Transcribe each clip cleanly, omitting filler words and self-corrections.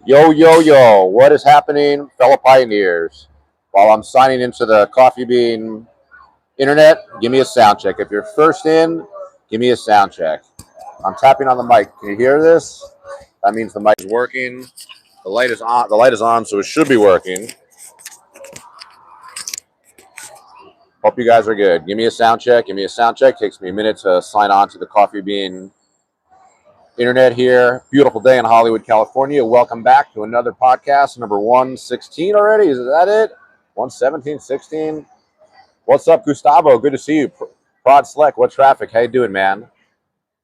Yo, yo, yo, what is happening, fellow pioneers? While I'm signing into the Coffee Bean internet, give me a sound check. If you're first in, give me a sound check. I'm tapping on the mic. Can you hear this? That means the mic is working. The light is on. The light is on, so it should be working. Hope you guys are good. Give me a sound check. Give me a sound check. Takes me a minute to sign on to the Coffee Bean internet here. Beautiful day in Hollywood, California. Welcome back to another podcast, number 116 already. Is that it? 117, 16? What's up, Gustavo? Good to see you. Prod Select, what traffic? How you doing, man?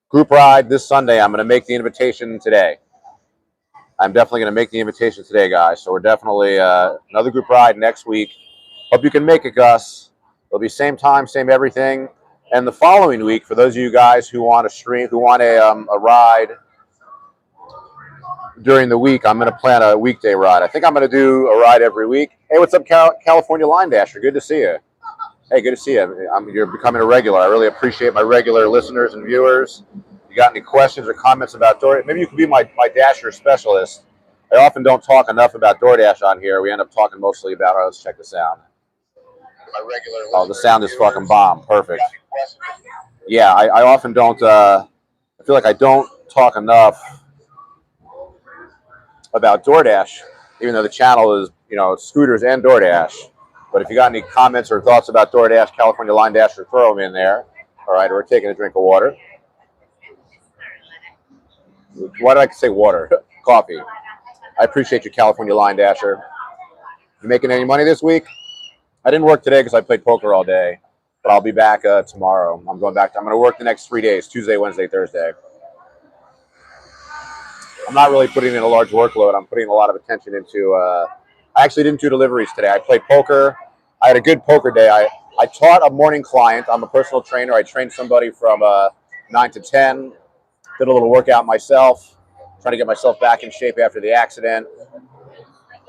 Group ride this Sunday. I'm going to make the invitation today. I'm definitely going to make the invitation today, guys. So we're definitely another group ride next week. Hope you can make it, Gus. It'll be same time, same everything. And the following week, for those of you guys who want to stream, who want a ride during the week, I'm going to plan a weekday ride. I think I'm going to do a ride every week. Hey, what's up, California Line Dasher? Good to see you. Hey, good to see you. You're becoming a regular. I really appreciate my regular listeners and viewers. You got any questions or comments about DoorDash? Maybe you could be my Dasher specialist. I often don't talk enough about DoorDash on here. We end up talking mostly about, all right, let's check the sound. Oh, the sound is fucking bomb. Perfect. Yeah, I often don't, I feel like I don't talk enough about DoorDash, even though the channel is, scooters and DoorDash. But if you got any comments or thoughts about DoorDash, California Line Dasher, throw them in there. All right, we're taking a drink of water. Why did I say water? Coffee. I appreciate you, California Line Dasher. You making any money this week? I didn't work today because I played poker all day, but I'll be back tomorrow. I'm going to work the next 3 days, Tuesday, Wednesday, Thursday. I'm not really putting in a large workload. I'm putting a lot of attention into, I actually didn't do deliveries today. I played poker. I had a good poker day. I taught a morning client. I'm a personal trainer. I trained somebody from 9 to 10. Did a little workout myself, trying to get myself back in shape after the accident.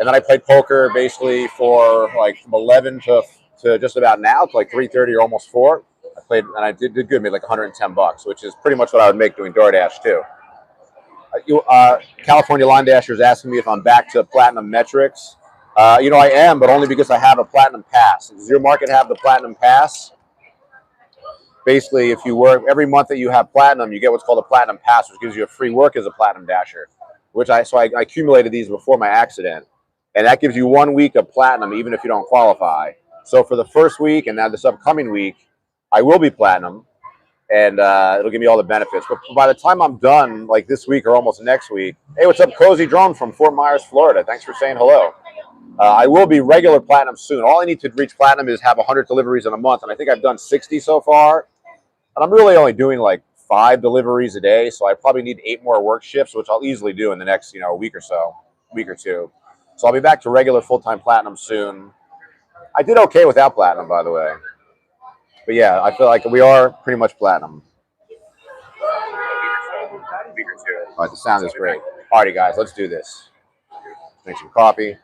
And then I played poker basically for like from 11 to just about now, to like 3:30 or almost 4. I played and I did good, made like $110, which is pretty much what I would make doing DoorDash too. California Line Dasher is asking me if I'm back to platinum metrics. I am, but only because I have a platinum pass. Does your market have the platinum pass? Basically, if you work every month that you have platinum, you get what's called a platinum pass, which gives you a free work as a platinum dasher. I accumulated these before my accident, and that gives you 1 week of platinum, even if you don't qualify. So for the first week and now this upcoming week, I will be platinum, and it'll give me all the benefits. But by the time I'm done, like this week or almost next week, hey, what's up, Cozy Drone from Fort Myers, Florida? Thanks for saying hello. I will be regular platinum soon. All I need to reach platinum is have 100 deliveries in a month, and I think I've done 60 so far. And I'm really only doing like 5 deliveries a day, so I probably need 8 more work shifts, which I'll easily do in the next, week or two. So I'll be back to regular full-time platinum soon. I did okay without platinum, by the way. But yeah, I feel like we are pretty much platinum. All right, the sound is great. All righty, guys, let's do this. Drink some coffee.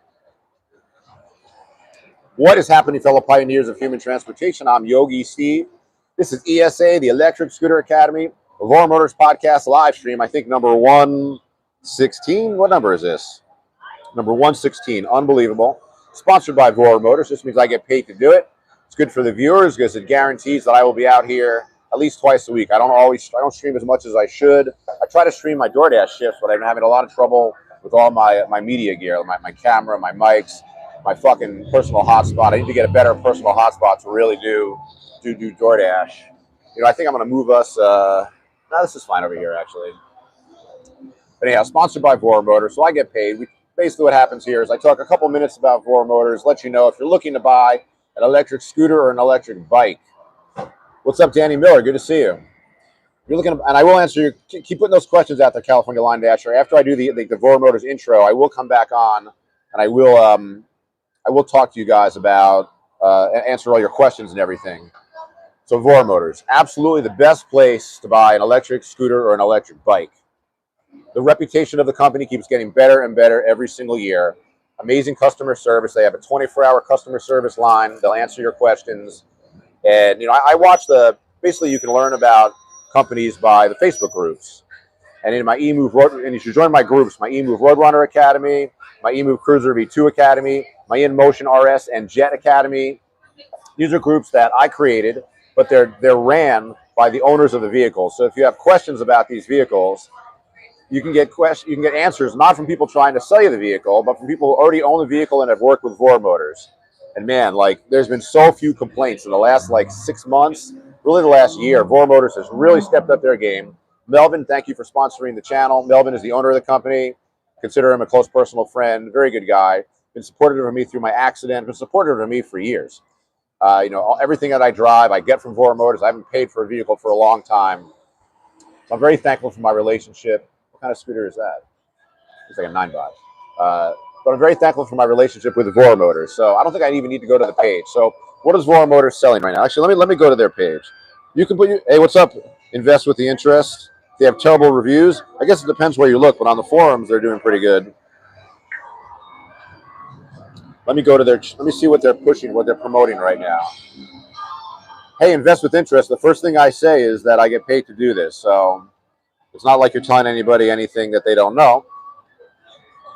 What is happening, fellow pioneers of human transportation? I'm Yogi Steve. This is ESA, the Electric Scooter Academy, the Vora Motors Podcast live stream. I think number 116. What number is this? Number 116. Unbelievable. Sponsored by Vora Motors. This means I get paid to do it. It's good for the viewers because it guarantees that I will be out here at least twice a week. I don't stream as much as I should. I try to stream my DoorDash shifts, but I'm having a lot of trouble with all my media gear, my camera, my mics, my fucking personal hotspot. I need to get a better personal hotspot to really do DoorDash. I think I'm going to move us. No, this is fine over here, actually. But anyhow, sponsored by Vora Motors, so I get paid. Basically, what happens here is I talk a couple minutes about Vora Motors, let you know if you're looking to buy an electric scooter or an electric bike. What's up, Danny Miller? Good to see you. You're looking, and I will answer you. Keep putting those questions out there, California Line Dasher. After I do the Vora Motors intro, I will come back on and I will talk to you guys about answer all your questions and everything. So Vora Motors, absolutely the best place to buy an electric scooter or an electric bike. The reputation of the company keeps getting better and better every single year. Amazing customer service. They have a 24-hour customer service line. They'll answer your questions. And, I watch basically you can learn about companies by the Facebook groups. And in my Emove Road, and you should join my groups, my Emove Roadrunner Academy, my Emove Cruiser V2 Academy, my InMotion RS and Jet Academy. These are groups that I created, but they're ran by the owners of the vehicles. So if you have questions about these vehicles, you can get answers not from people trying to sell you the vehicle, but from people who already own the vehicle and have worked with Vora Motors. And man, like, there's been so few complaints in the last 6 months, really the last year. Vora Motors has really stepped up their game. Melvin, thank you for sponsoring the channel. Melvin is the owner of the company. Consider him a close personal friend, very good guy. Been supportive of me through my accident, been supportive of me for years. Everything that I drive, I get from Vora Motors. I haven't paid for a vehicle for a long time. So I'm very thankful for my relationship. What kind of scooter is that? It's like a 9-bot. But I'm very thankful for my relationship with Vora Motors. So I don't think I even need to go to the page. So what is Vora Motors selling right now? Actually, let me go to their page. You can hey, what's up? Invest with the interest. They have terrible reviews. I guess it depends where you look, but on the forums, they're doing pretty good. Let me go to let me see what they're pushing, what they're promoting right now. Hey, invest with interest. The first thing I say is that I get paid to do this. So it's not like you're telling anybody anything that they don't know.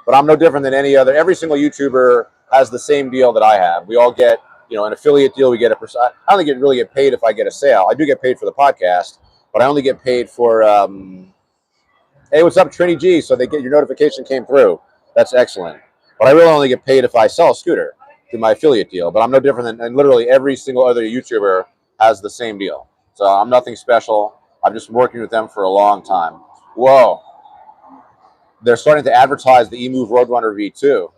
But I'm no different than any other. Every single YouTuber has the same deal that I have. We all get, an affiliate deal. We get I don't think really get paid if I get a sale. I do get paid for the podcast, but I only get paid for, hey, what's up, Trini G? So your notification came through. That's excellent. But I really only get paid if I sell a scooter through my affiliate deal. But I'm no different and literally every single other YouTuber has the same deal. So I'm nothing special. I've just been working with them for a long time. Whoa. They're starting to advertise the Emove Roadrunner V2.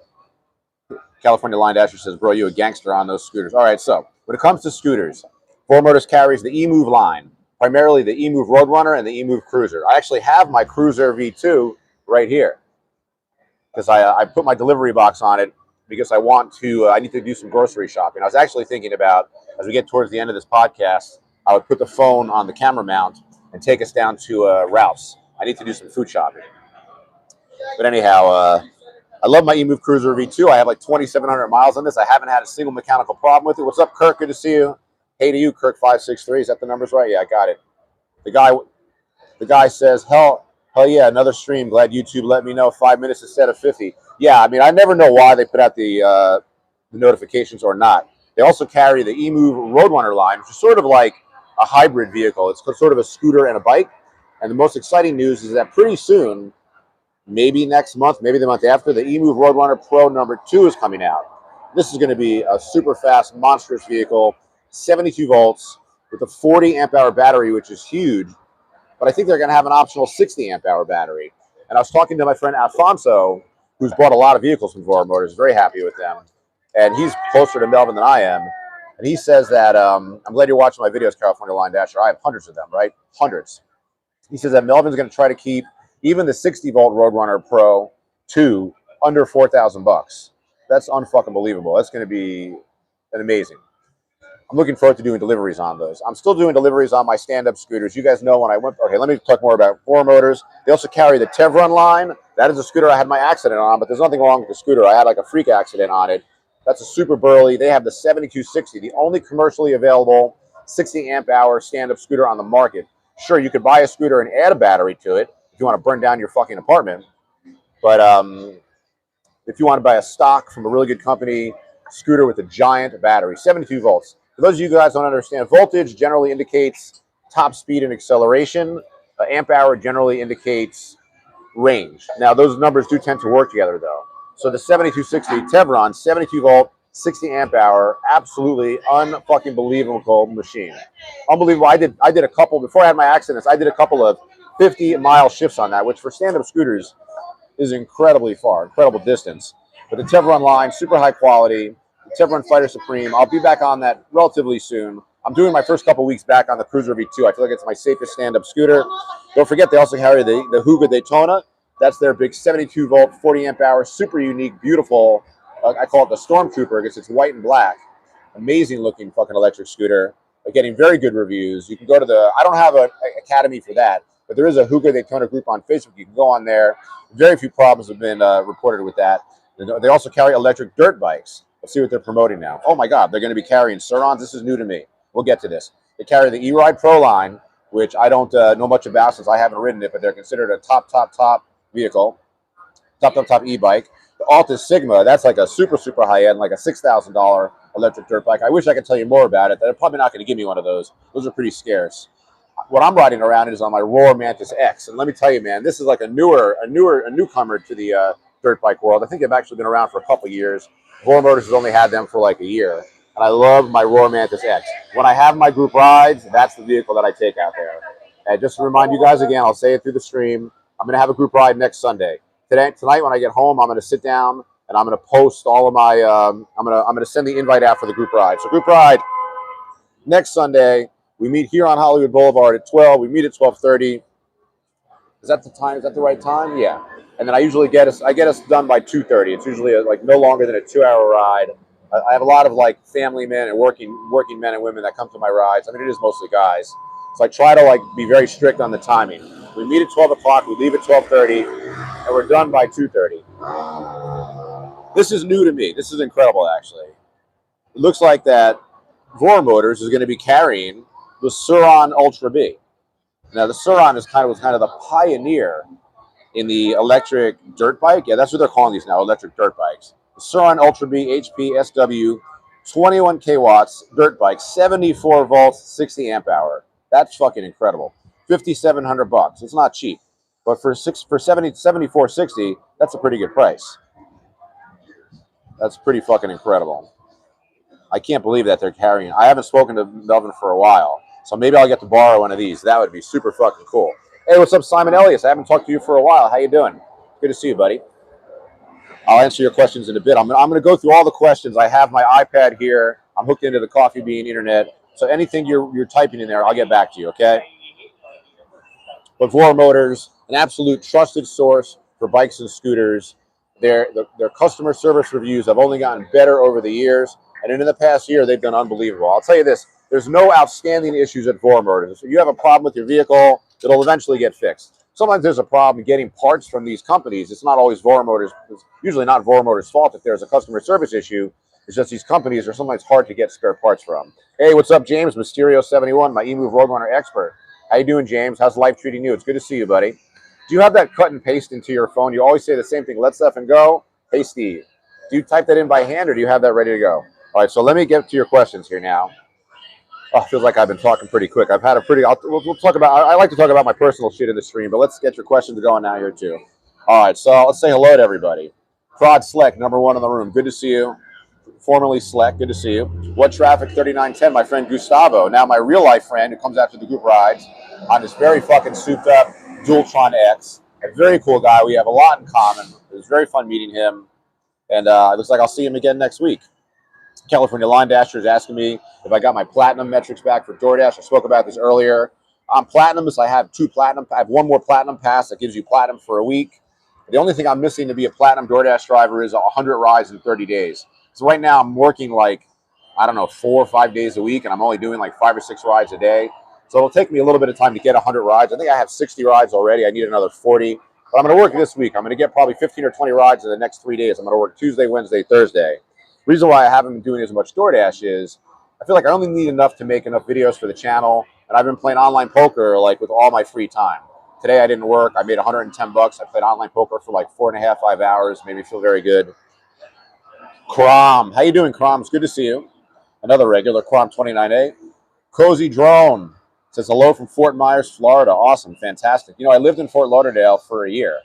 California Line Dasher says, bro, you a gangster on those scooters. All right, so when it comes to scooters, Vora Motors carries the Emove line, primarily the Emove Roadrunner and the Emove Cruiser. I actually have my Cruiser V2 right here because I put my delivery box on it because I need to do some grocery shopping. I was actually thinking about, as we get towards the end of this podcast, I would put the phone on the camera mount and take us down to Ralph's. I need to do some food shopping. But anyhow, I love my Emove Cruiser V2. I have 2,700 miles on this. I haven't had a single mechanical problem with it. What's up, Kirk? Good to see you. Hey to you, Kirk563. Is that the numbers right? Yeah, I got it. The guy says, hell yeah, another stream. Glad YouTube let me know 5 minutes instead of 50. Yeah, I mean, I never know why they put out the notifications or not. They also carry the Emove Roadrunner line, which is sort of like a hybrid vehicle. It's sort of a scooter and a bike. And the most exciting news is that pretty soon, maybe next month, maybe the month after, the Emove Roadrunner Pro #2 is coming out. This is going to be a super fast, monstrous vehicle, 72 volts with a 40 amp hour battery, which is huge. But I think they're going to have an optional 60 amp hour battery. And I was talking to my friend Alfonso, who's bought a lot of vehicles from Vora Motors, very happy with them. And he's closer to Melvin than I am. And he says that, I'm glad you're watching my videos, California Line Dasher. I have hundreds of them, right? Hundreds. He says that Melvin's going to try to keep even the 60-volt Roadrunner Pro 2 under $4,000. That's unfucking believable. That's going to be amazing. I'm looking forward to doing deliveries on those. I'm still doing deliveries on my stand-up scooters. You guys know when I went... Okay, let me talk more about Vora Motors. They also carry the Tevron line. That is a scooter I had my accident on, but there's nothing wrong with the scooter. I had a freak accident on it. That's a super burly. They have the 7260, the only commercially available 60 amp hour stand-up scooter on the market. Sure, you could buy a scooter and add a battery to it if you want to burn down your fucking apartment. But if you want to buy a stock from a really good company scooter with a giant battery, 72 volts. For those of you guys who don't understand, voltage generally indicates top speed and acceleration. Amp hour generally indicates range. Now, those numbers do tend to work together, though. So the 7260 Tevron, 72 volt, 60 amp hour, absolutely unfucking believable machine. Unbelievable. I did a couple, before I had my accidents, I did a couple of 50-mile shifts on that, which for stand-up scooters is incredibly far, incredible distance. But the Tevron line, super high quality, the Tevron Fighter Supreme. I'll be back on that relatively soon. I'm doing my first couple weeks back on the Cruiser V2. I feel like it's my safest stand-up scooter. Don't forget, they also carry the Huga Daytona. That's their big 72 volt, 40 amp hour, super unique, beautiful. I call it the Stormtrooper because it's white and black. Amazing looking fucking electric scooter. They're getting very good reviews. You can go to I don't have an academy for that, but there is a Huga Daytona group on Facebook. You can go on there. Very few problems have been reported with that. They also carry electric dirt bikes. Let's see what they're promoting now. Oh my God, they're going to be carrying Surons. This is new to me. We'll get to this. They carry the E-Ride Pro line, which I don't know much about since I haven't ridden it, but they're considered a top vehicle, top e-bike. The Alta Sigma, that's like a super high end, like a $6,000 electric dirt bike. I wish I could tell you more about it. They're probably not going to give me one of those. Those are pretty scarce. What I'm riding around is on my Vora Motors X, and let me tell you, man, this is like a newcomer to the dirt bike world. I think they've actually been around for a couple of years. Vora Motors has only had them for like a year, and I love my Vora Motors X. When I have my group rides, that's the vehicle that I take out there. And just to remind you guys again, I'll say it through the stream. I'm going to have a group ride next Sunday. Tonight, when I get home, I'm going to sit down and I'm going to post all of my. I'm going to send the invite out for the group ride. So group ride next Sunday. We meet here on Hollywood Boulevard at 12. We meet at 12:30. Is that the time? Is that the right time? Yeah. And then I usually get us done by 2:30. It's usually like no longer than a 2-hour ride. I have a lot of like family men and working men and women that come to my rides. I mean, it is mostly guys. So I try to like be very strict on the timing. We meet at 12 o'clock. We leave at 12:30, and we're done by 2:30. This is new to me. This is incredible, actually. It looks like that Vora Motors is going to be carrying the Sur-Ron Ultra B. Now, the Sur-Ron was kind of the pioneer in the electric dirt bike. Yeah, that's what they're calling these now, electric dirt bikes. The Sur-Ron Ultra B HP SW, 21K watts, dirt bike, 74 volts, 60 amp hour. That's fucking incredible. $5,700. It's not cheap, but for 74.60, that's a pretty good price. That's pretty fucking incredible. I can't believe that they're carrying. I haven't spoken to Melvin for a while, so maybe I'll get to borrow one of these. That would be super fucking cool. Hey, what's up, Simon Elias? I haven't talked to you for a while. How you doing? Good to see you, buddy. I'll answer your questions in a bit. I'm going to go through all the questions. I have my iPad here. I'm hooked into the Coffee Bean internet. So anything you're typing in there, I'll get back to you, okay? But Vora Motors, an absolute trusted source for bikes and scooters. Their customer service reviews have only gotten better over the years. And in the past year, they've been unbelievable. I'll tell you this. There's no outstanding issues at Vora Motors. If you have a problem with your vehicle, it'll eventually get fixed. Sometimes there's a problem getting parts from these companies. It's not always Vora Motors. It's usually not Vora Motors' fault if there's a customer service issue. It's just these companies are sometimes hard to get spare parts from. Hey, what's up, James? Mysterio71, my Emove Roadrunner expert. How you doing, James? How's life treating you? It's good to see you, buddy. Do you have that cut and paste into your phone? You always say the same thing. Let's stuff and go. Hey, Steve. Do you type that in by hand or do you have that ready to go? All right, so let me get to your questions here now. Oh, feels like I've been talking pretty quick. I've had a pretty. We'll talk about. I like to talk about my personal shit in the stream, but let's get your questions going now here too. All right, so let's say hello to everybody. Prod Sleck, number one in the room. Good to see you. Formerly Sleck, good to see you. What Traffic 3910, my friend Gustavo. Now my real life friend who comes after the group rides on this very fucking souped up Dualtron X. A very cool guy. We have a lot in common. It was very fun meeting him, and it looks like I'll see him again next week. California Line Dasher is asking me if I got my platinum metrics back for DoorDash. I spoke about this earlier. On Platinums, I have I have one more platinum pass that gives you platinum for a week. The only thing I'm missing to be a platinum DoorDash driver is 100 rides in 30 days. So right now I'm working like, I don't know, 4 or 5 days a week, and I'm only doing like 5 or 6 rides a day. So it'll take me a little bit of time to get 100 rides. I think I have 60 rides already. I need another 40. But I'm going to work this week. I'm going to get probably 15 or 20 rides in the next 3 days. I'm going to work Tuesday, Wednesday, Thursday. Reason why I haven't been doing as much DoorDash is I feel like I only need enough to make enough videos for the channel, and I've been playing online poker like with all my free time. Today I didn't work. I made $110. I played online poker for like 4.5, 5 hours. Made me feel very good. Crom, how you doing, Crom? It's good to see you. Another regular, Crom 29A. Cozy Drone says hello from Fort Myers, Florida. Awesome, fantastic. You know, I lived in Fort Lauderdale for a year.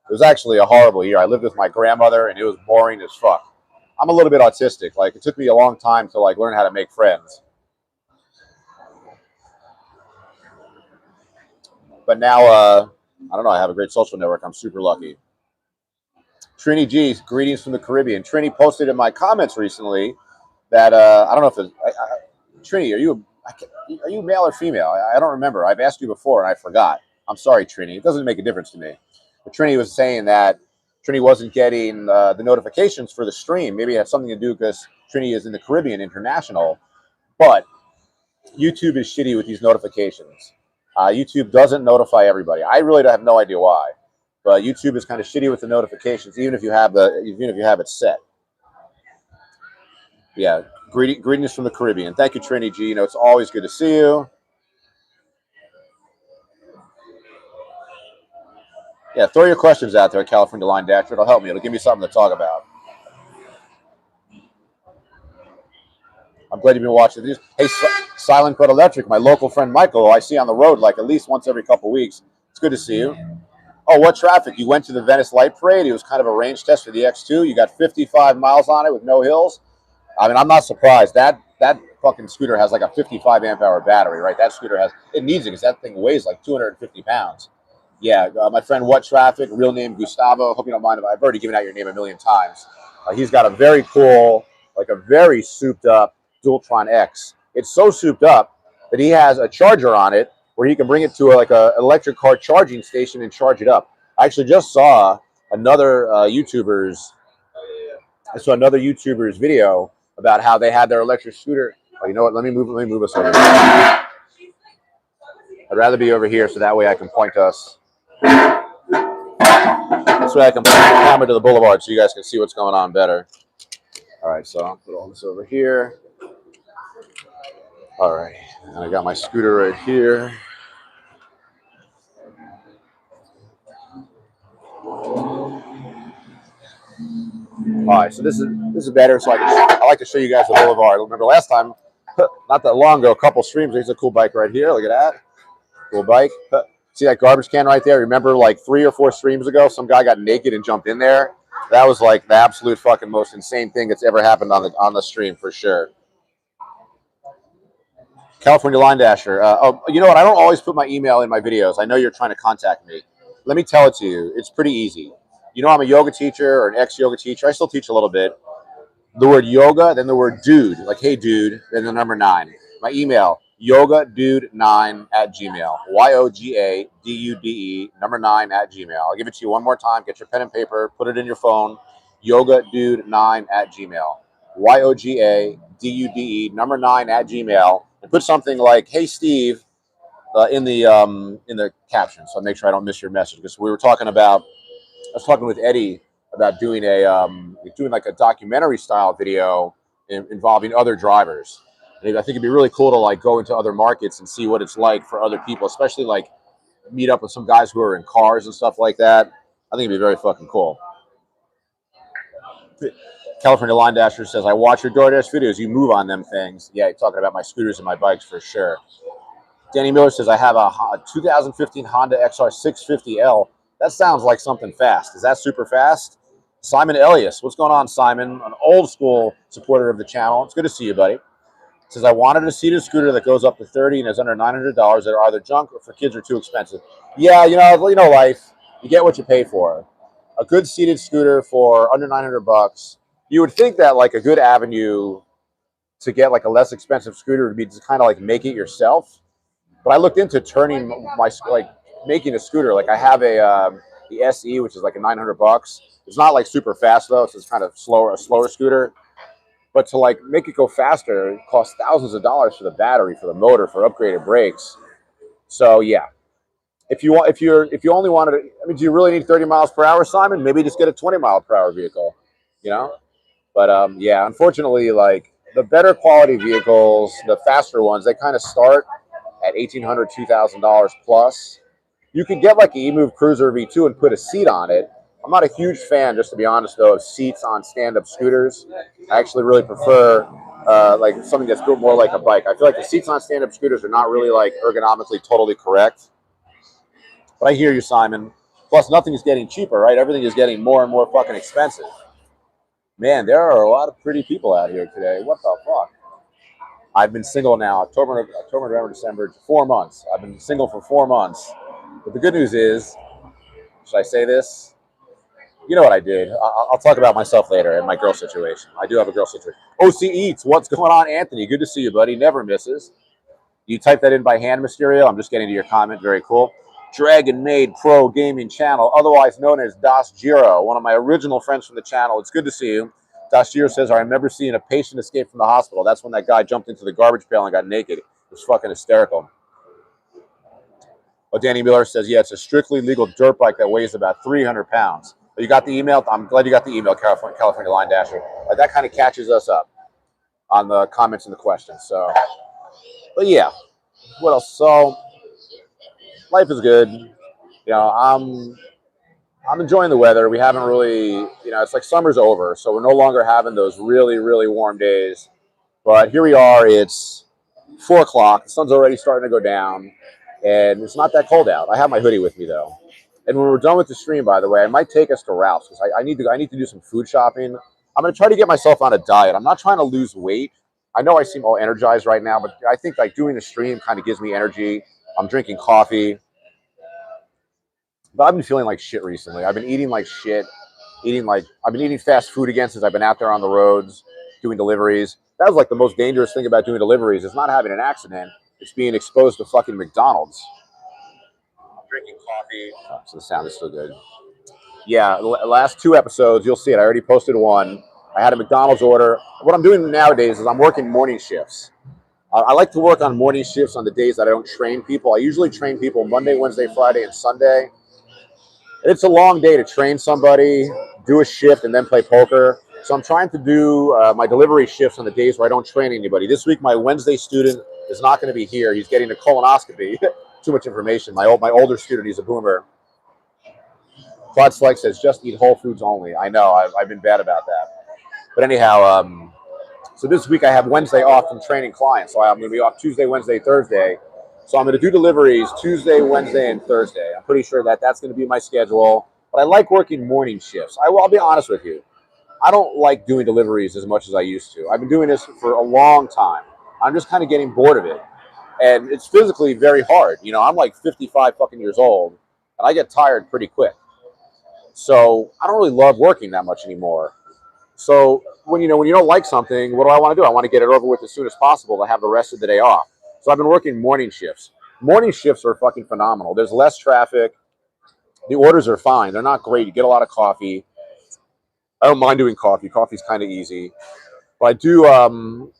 It was actually a horrible year. I lived with my grandmother, and it was boring as fuck. I'm a little bit autistic. Like, it took me a long time to like learn how to make friends. But now, I don't know. I have a great social network. I'm super lucky. Trini G, greetings from the Caribbean. Trini posted in my comments recently that I don't know if it's Trini. Are you male or female? I don't remember. I've asked you before and I forgot. I'm sorry, Trini. It doesn't make a difference to me. But Trini was saying that Trini wasn't getting the notifications for the stream. Maybe it had something to do because Trini is in the Caribbean International. But YouTube is shitty with these notifications. YouTube doesn't notify everybody. I really have no idea why. But YouTube is kind of shitty with the notifications, even if you have it set. Yeah, greetings from the Caribbean. Thank you, Trini G. You know, it's always good to see you. Yeah, throw your questions out there at California Line Dasher. It'll help me. It'll give me something to talk about. I'm glad you've been watching these. Hey, Silent but Electric, my local friend Michael, I see on the road like at least once every couple of weeks. It's good to see you. Oh, what traffic? You went to the Venice Light Parade. It was kind of a range test for the X2. You got 55 miles on it with no hills. I mean, I'm not surprised. That fucking scooter has like a 55 amp hour battery, right? That scooter has, it needs it because that thing weighs like 250 pounds. Yeah, my friend What Traffic, real name Gustavo. Hope you don't mind if I've already given out your name a million times. He's got a very cool, like a very souped up Dualtron X. It's so souped up that he has a charger on it where he can bring it to like a electric car charging station and charge it up. I actually just saw another another YouTuber's video about how they had their electric scooter. Oh, you know what? Let me move us over here. I'd rather be over here so that way I can point us. This way I can point the camera to the boulevard so you guys can see what's going on better. All right, so I'll put all this over here. All right, and I got my scooter right here. All right, so this is better. So I like to show you guys the boulevard. Remember last time, not that long ago, a couple streams. There's a cool bike right here. Look at that, cool bike. See that garbage can right there? Remember like 3 or 4 streams ago, some guy got naked and jumped in there. That was like the absolute fucking most insane thing that's ever happened on the stream for sure. California Line Dasher. Oh, you know what? I don't always put my email in my videos. I know you're trying to contact me. Let me tell it to you. It's pretty easy. You know, I'm a yoga teacher or an ex-yoga teacher. I still teach a little bit. The word yoga, then the word dude, like hey dude, then the number 9. My email, yogadude9@gmail. YOGADUDE number 9@gmail. I'll give it to you one more time. Get your pen and paper, put it in your phone. Yogadude9@gmail. YOGADUDE number 9@gmail. And put something like hey Steve in the caption, so I make sure I don't miss your message. Because I was talking with Eddie about doing like a documentary style video involving other drivers. And I think it'd be really cool to like go into other markets and see what it's like for other people, especially like meet up with some guys who are in cars and stuff like that. I think it'd be very fucking cool. California Line Dasher says, I watch your DoorDash videos. You move on them things. Yeah, you're talking about my scooters and my bikes for sure. Danny Miller says, I have a 2015 Honda XR 650L. That sounds like something fast. Is that super fast? Simon Elias. What's going on, Simon? An old school supporter of the channel. It's good to see you, buddy. Says, I wanted a seated scooter that goes up to 30 and is under $900 that are either junk or for kids are too expensive. Yeah, you know life. You get what you pay for. A good seated scooter for under $900. You would think that like a good avenue to get like a less expensive scooter would be to kind of like make it yourself. But I looked into making a scooter. Like I have the SE, which is like a $900. It's not like super fast though. So it's kind of a slower scooter. But to like make it go faster, it costs thousands of dollars for the battery, for the motor, for upgraded brakes. So yeah, if you only wanted to, I mean, do you really need 30 miles per hour, Simon? Maybe just get a 20 mile per hour vehicle, you know? But yeah, unfortunately, like the better quality vehicles, the faster ones, they kind of start at $1,800, $2,000 plus. You could get like an Emove Cruiser V2 and put a seat on it. I'm not a huge fan, just to be honest, though, of seats on stand-up scooters. I actually really prefer like something that's built more like a bike. I feel like the seats on stand-up scooters are not really like ergonomically totally correct. But I hear you, Simon. Plus, nothing is getting cheaper, right? Everything is getting more and more fucking expensive. Man, there are a lot of pretty people out here today. What the fuck? I've been single now, October, November, December, 4 months. I've been single for 4 months. But the good news is, should I say this? You know what I did. I'll talk about myself later and my girl situation. I do have a girl situation. OC Eats, what's going on, Anthony? Good to see you, buddy. Never misses. You type that in by hand, Mysterio. I'm just getting to your comment. Very cool. Dragon Maid Pro Gaming Channel, otherwise known as Das Giro, one of my original friends from the channel. It's good to see you. Das Giro says, I remember seeing a patient escape from the hospital. That's when that guy jumped into the garbage pail and got naked. It was fucking hysterical. But Danny Miller says, yeah, it's a strictly legal dirt bike that weighs about 300 pounds. But you got the email? I'm glad you got the email, California Line Dasher. That kind of catches us up on the comments and the questions. So, but yeah, what else? So, life is good. You know, I'm enjoying the weather. We haven't really, it's like summer's over, so we're no longer having those really, really warm days. But here we are. It's 4 o'clock. The sun's already starting to go down, and it's not that cold out. I have my hoodie with me though. And when we're done with the stream, by the way, I might take us to Ralph's because I need to do some food shopping. I'm going to try to get myself on a diet. I'm not trying to lose weight. I know I seem all energized right now, but I think like doing the stream kind of gives me energy. I'm drinking coffee, but I've been feeling like shit recently. I've been eating like shit. I've been eating fast food again since I've been out there on the roads doing deliveries. That was like the most dangerous thing about doing deliveries is not having an accident. It's being exposed to fucking McDonald's. I'm drinking coffee. Oh, so the sound is still good. Yeah, the last 2 episodes, you'll see it. I already posted one. I had a McDonald's order. What I'm doing nowadays is I'm working morning shifts. I like to work on morning shifts on the days that I don't train people. I usually train people Monday, Wednesday, Friday, and Sunday. It's a long day to train somebody, do a shift, and then play poker. So I'm trying to do my delivery shifts on the days where I don't train anybody. This week, my Wednesday student is not going to be here. He's getting a colonoscopy. Too much information. My older student, he's a boomer. Claude Slick says, just eat whole foods only. I know. I've been bad about that. But anyhow, so this week I have Wednesday off from training clients. So I'm going to be off Tuesday, Wednesday, Thursday. So I'm going to do deliveries Tuesday, Wednesday, and Thursday. I'm pretty sure that that's going to be my schedule. But I like working morning shifts. I'll be honest with you. I don't like doing deliveries as much as I used to. I've been doing this for a long time. I'm just kind of getting bored of it. And it's physically very hard. I'm like 55 fucking years old, and I get tired pretty quick. So I don't really love working that much anymore. So when you don't like something, what do I want to do? I want to get it over with as soon as possible to have the rest of the day off. So I've been working morning shifts. Morning shifts are fucking phenomenal. There's less traffic. The orders are fine. They're not great. You get a lot of coffee. I don't mind doing coffee. Coffee's kind of easy. But I do, I'm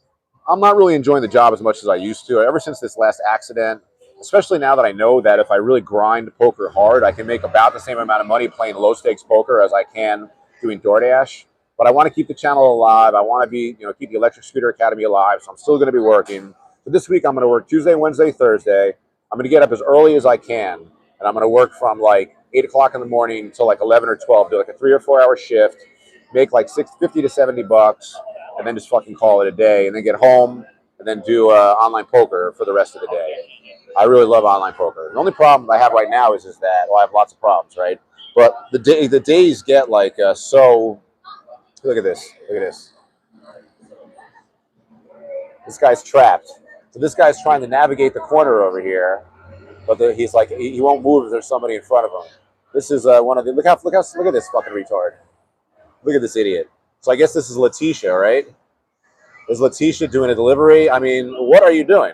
not really enjoying the job as much as I used to. Ever since this last accident, especially now that I know that if I really grind poker hard, I can make about the same amount of money playing low stakes poker as I can doing DoorDash. But I want to keep the channel alive. I want to keep the Electric Scooter Academy alive. So I'm still going to be working. So this week I'm going to work Tuesday, Wednesday, Thursday. I'm going to get up as early as I can. And I'm going to work from like 8 o'clock in the morning until like 11 or 12, do like a 3 or 4 hour shift, make like $50 to $70, and then just fucking call it a day. And then get home and then do online poker for the rest of the day. I really love online poker. The only problem I have right now is that, well, I have lots of problems, right? But the days get like so... Look at this. Look at this. This guy's trapped. So this guy's trying to navigate the corner over here, but he's like he won't move if there's somebody in front of him. This is one of the look at this fucking retard. Look at this idiot. So I guess this is Letitia, right? Is Letitia doing a delivery? I mean, what are you doing?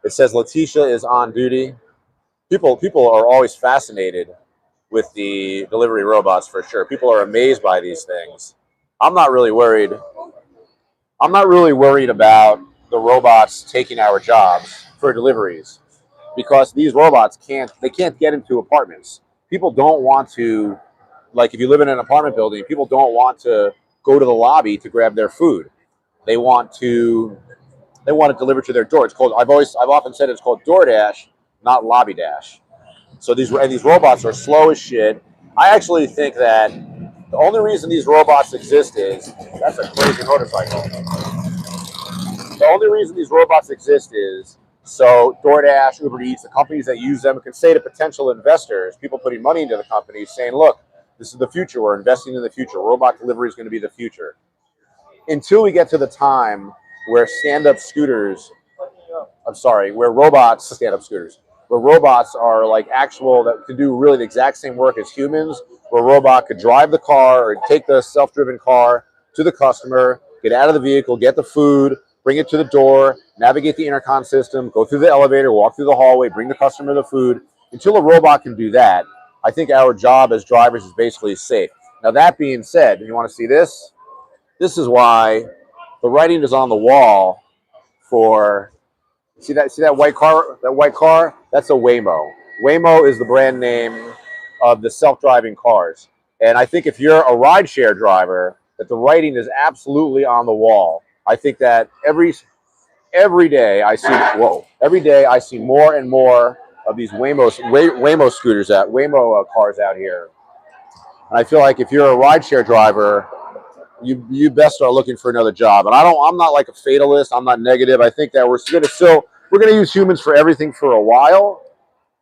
It says Letitia is on duty. People are always fascinated with the delivery robots for sure. People are amazed by these things. I'm not really worried. I'm not really worried about the robots taking our jobs for deliveries because these robots can't get into apartments. People don't want to, like if you live in an apartment building, people don't want to go to the lobby to grab their food. They want it delivered to their door. It's called, I've often said it's called DoorDash, not Lobby Dash. So these robots are slow as shit. I actually think that the only reason these robots exist is, that's a crazy motorcycle. The only reason these robots exist is so DoorDash, Uber Eats, the companies that use them can say to potential investors, people putting money into the companies, saying, look, this is the future. We're investing in the future. Robot delivery is going to be the future. Until we get to the time where where robots are like actual, that can do really the exact same work as humans, where a robot could drive the car or take the self-driven car to the customer, get out of the vehicle, get the food, bring it to the door, navigate the intercom system, go through the elevator, walk through the hallway, bring the customer the food. Until a robot can do that, I think our job as drivers is basically safe. Now, that being said, you want to see this? This is why the writing is on the wall for... See that white car? That white car? That's a Waymo. Waymo is the brand name of the self-driving cars. And I think if you're a rideshare driver, that the writing is absolutely on the wall. I think that every day I see more and more of these Waymo cars out here. And I feel like if you're a rideshare driver, you best start looking for another job. And I'm not like a fatalist. I'm not negative. I think that we're going to use humans for everything for a while.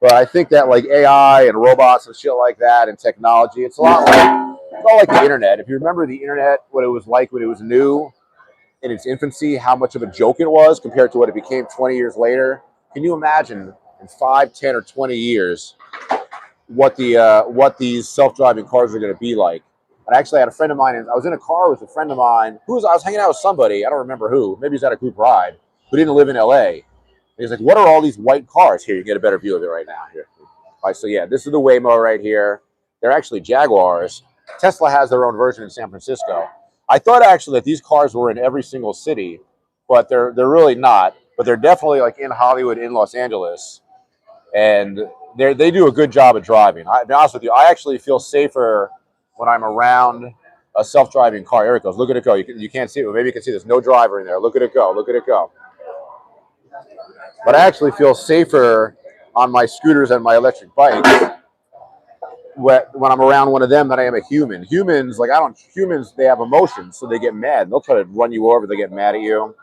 But I think that like AI and robots and shit like that and technology, it's a lot like the internet. If you remember the internet, what it was like when it was new in its infancy, how much of a joke it was compared to what it became 20 years later. Can you imagine in 5, 10, or 20 years what these self-driving cars are going to be like? And I actually had a friend of mine, and I was in a car with a friend of mine I was hanging out with somebody, I don't remember who, maybe he was at a group ride, who didn't live in LA. And he's like, what are all these white cars? Here, you get a better view of it right now. Here. All right, so yeah, this is the Waymo right here. They're actually Jaguars. Tesla has their own version in San Francisco. I thought actually that these cars were in every single city, but they're really not. But they're definitely like in Hollywood, in Los Angeles, and they do a good job of driving. To be honest with you, I actually feel safer when I'm around a self-driving car. Here it goes. Look at it go. You can't see it, but maybe you can see there's no driver in there. Look at it go. Look at it go. But I actually feel safer on my scooters and my electric bikes when I'm around one of them than I am a human. Humans, they have emotions, so they get mad. They'll try to run you over. They get mad at you.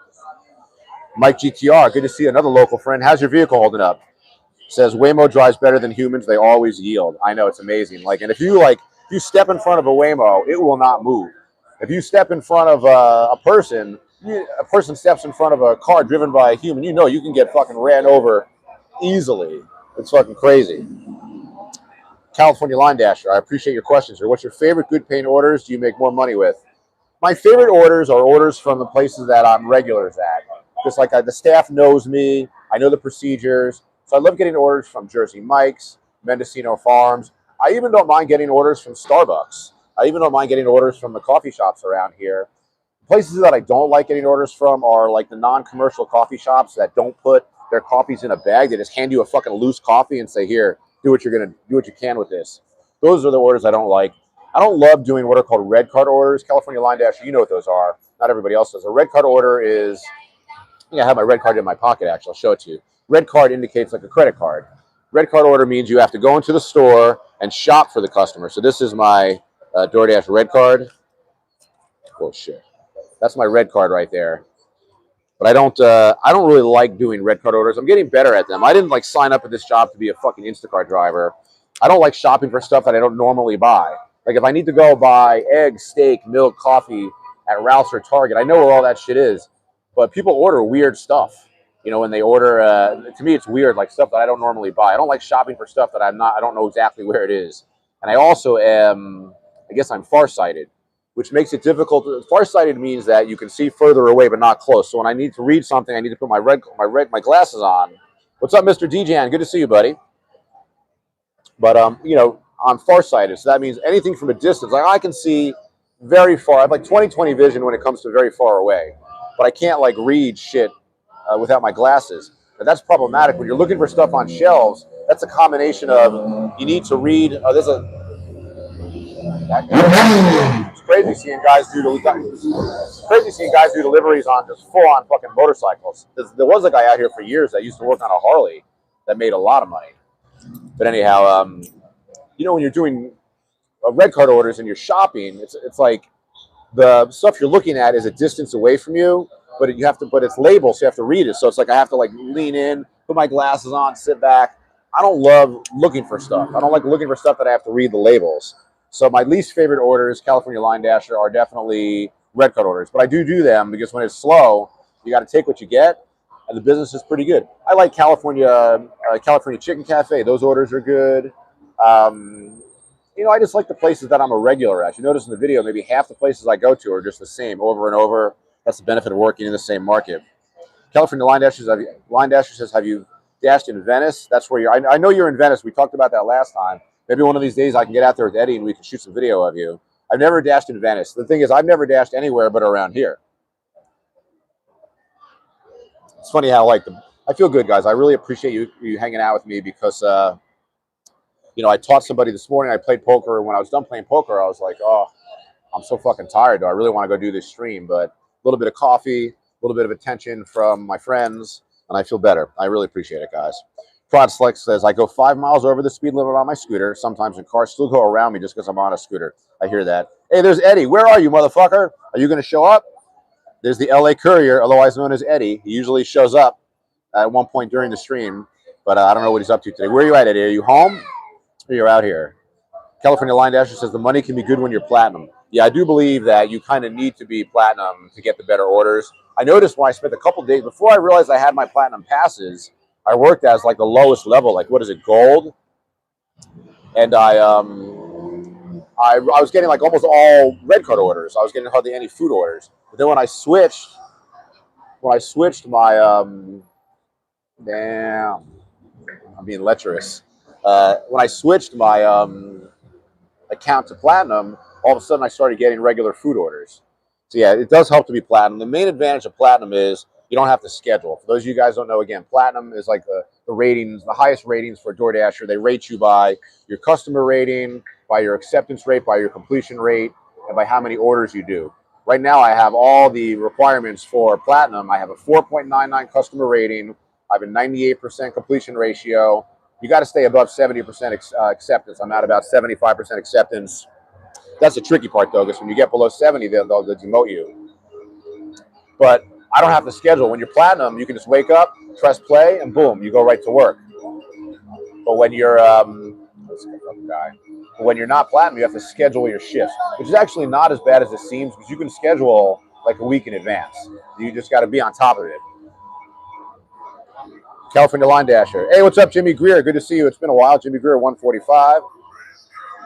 Mike GTR, good to see another local friend. How's your vehicle holding up? Says Waymo drives better than humans. They always yield. I know, it's amazing. And if you step in front of a Waymo, it will not move. If you step in front of a person steps in front of a car driven by a human, you can get fucking ran over easily. It's fucking crazy. California Line Dasher, I appreciate your questions here. What's your favorite good paying orders do you make more money with? My favorite orders are orders from the places that I'm regulars at. Just like the staff knows me, I know the procedures. So I love getting orders from Jersey Mike's, Mendocino Farms. I even don't mind getting orders from Starbucks. I even don't mind getting orders from the coffee shops around here. Places that I don't like getting orders from are like the non-commercial coffee shops that don't put their coffees in a bag. They just hand you a fucking loose coffee and say, here, do what you can with this. Those are the orders I don't like. I don't love doing what are called red card orders. California Line Dash, you know what those are. Not everybody else does. A red card order is, I think I have my red card in my pocket, actually. I'll show it to you. Red card indicates like a credit card. Red card order means you have to go into the store and shop for the customer. So this is my DoorDash red card. Oh, shit. That's my red card right there. But I don't really like doing red card orders. I'm getting better at them. I didn't sign up for this job to be a fucking Instacart driver. I don't like shopping for stuff that I don't normally buy. Like if I need to go buy eggs, steak, milk, coffee at Ralph's or Target, I know where all that shit is. But people order weird stuff. When they order, to me it's weird, like stuff that I don't normally buy. I don't like shopping for stuff that I don't know exactly where it is. And I also am, I guess I'm farsighted, which makes it difficult. Farsighted means that you can see further away but not close. So when I need to read something, I need to put my glasses on. What's up, Mr. DJan? Good to see you, buddy. But I'm farsighted, so that means anything from a distance. I can see very far. I have 20/20 vision when it comes to very far away, but I can't read shit without my glasses. And that's problematic when you're looking for stuff on shelves. That's a combination of you need to read. It's crazy seeing guys do deliveries on just full-on fucking motorcycles. There was a guy out here for years that used to work on a Harley that made a lot of money. But anyhow, when you're doing red card orders and you're shopping, it's like the stuff you're looking at is a distance away from you, but it's labeled, so you have to read it. So it's I have to lean in, put my glasses on, sit back. I don't love looking for stuff. I don't like looking for stuff that I have to read the labels. So my least favorite orders, California Line Dasher, are definitely red card orders. But I do them because when it's slow, you got to take what you get, and the business is pretty good. I like California Chicken Cafe. Those orders are good. I just like the places that I'm a regular at. You notice in the video, maybe half the places I go to are just the same over and over. That's the benefit of working in the same market. California Line Dasher says, have you dashed in Venice? That's where I know you're in Venice. We talked about that last time. Maybe one of these days I can get out there with Eddie and we can shoot some video of you. I've never dashed in Venice. The thing is, I've never dashed anywhere but around here. It's funny how I feel good, guys. I really appreciate you hanging out with me because I taught somebody this morning. I played poker, and when I was done playing poker, I was like, oh, I'm so fucking tired. Do I really want to go do this stream? But a little bit of coffee, a little bit of attention from my friends, and I feel better. I really appreciate it, guys. Prod Select says, I go 5 miles over the speed limit on my scooter. Sometimes the cars still go around me just because I'm on a scooter. I hear that. Hey, there's Eddie. Where are you, motherfucker? Are you going to show up? There's the LA Courier, otherwise known as Eddie. He usually shows up at one point during the stream, but I don't know what he's up to today. Where are you at, Eddie? Are you home or you're out here? California Line Dasher says the money can be good when you're platinum. Yeah, I do believe that you kind of need to be platinum to get the better orders. I noticed when I spent a couple days, before I realized I had my platinum passes, I worked as like the lowest level, like what is it, gold? And I was getting like almost all red card orders. I was getting hardly any food orders. But then when I switched my damn, I'm being lecherous. When I switched my account to platinum, all of a sudden I started getting regular food orders. So yeah, it does help to be platinum. The main advantage of platinum is you don't have to schedule. For those of you guys who don't know, again, platinum is like the ratings, the highest ratings for DoorDasher. They rate you by your customer rating, by your acceptance rate, by your completion rate, and by how many orders you do. Right now, I have all the requirements for platinum. I have a 4.99 customer rating. I have a 98% completion ratio. You got to stay above 70% acceptance. I'm at about 75% acceptance. That's the tricky part, though, because when you get below 70, they'll demote you. But I don't have to schedule. When you're platinum, you can just wake up, press play, and boom, you go right to work. But when you're when you're not platinum, you have to schedule your shifts, which is actually not as bad as it seems because you can schedule like a week in advance. You just got to be on top of it. California Line Dasher. Hey, what's up, Jimmy Greer? Good to see you. It's been a while. Jimmy Greer, 145.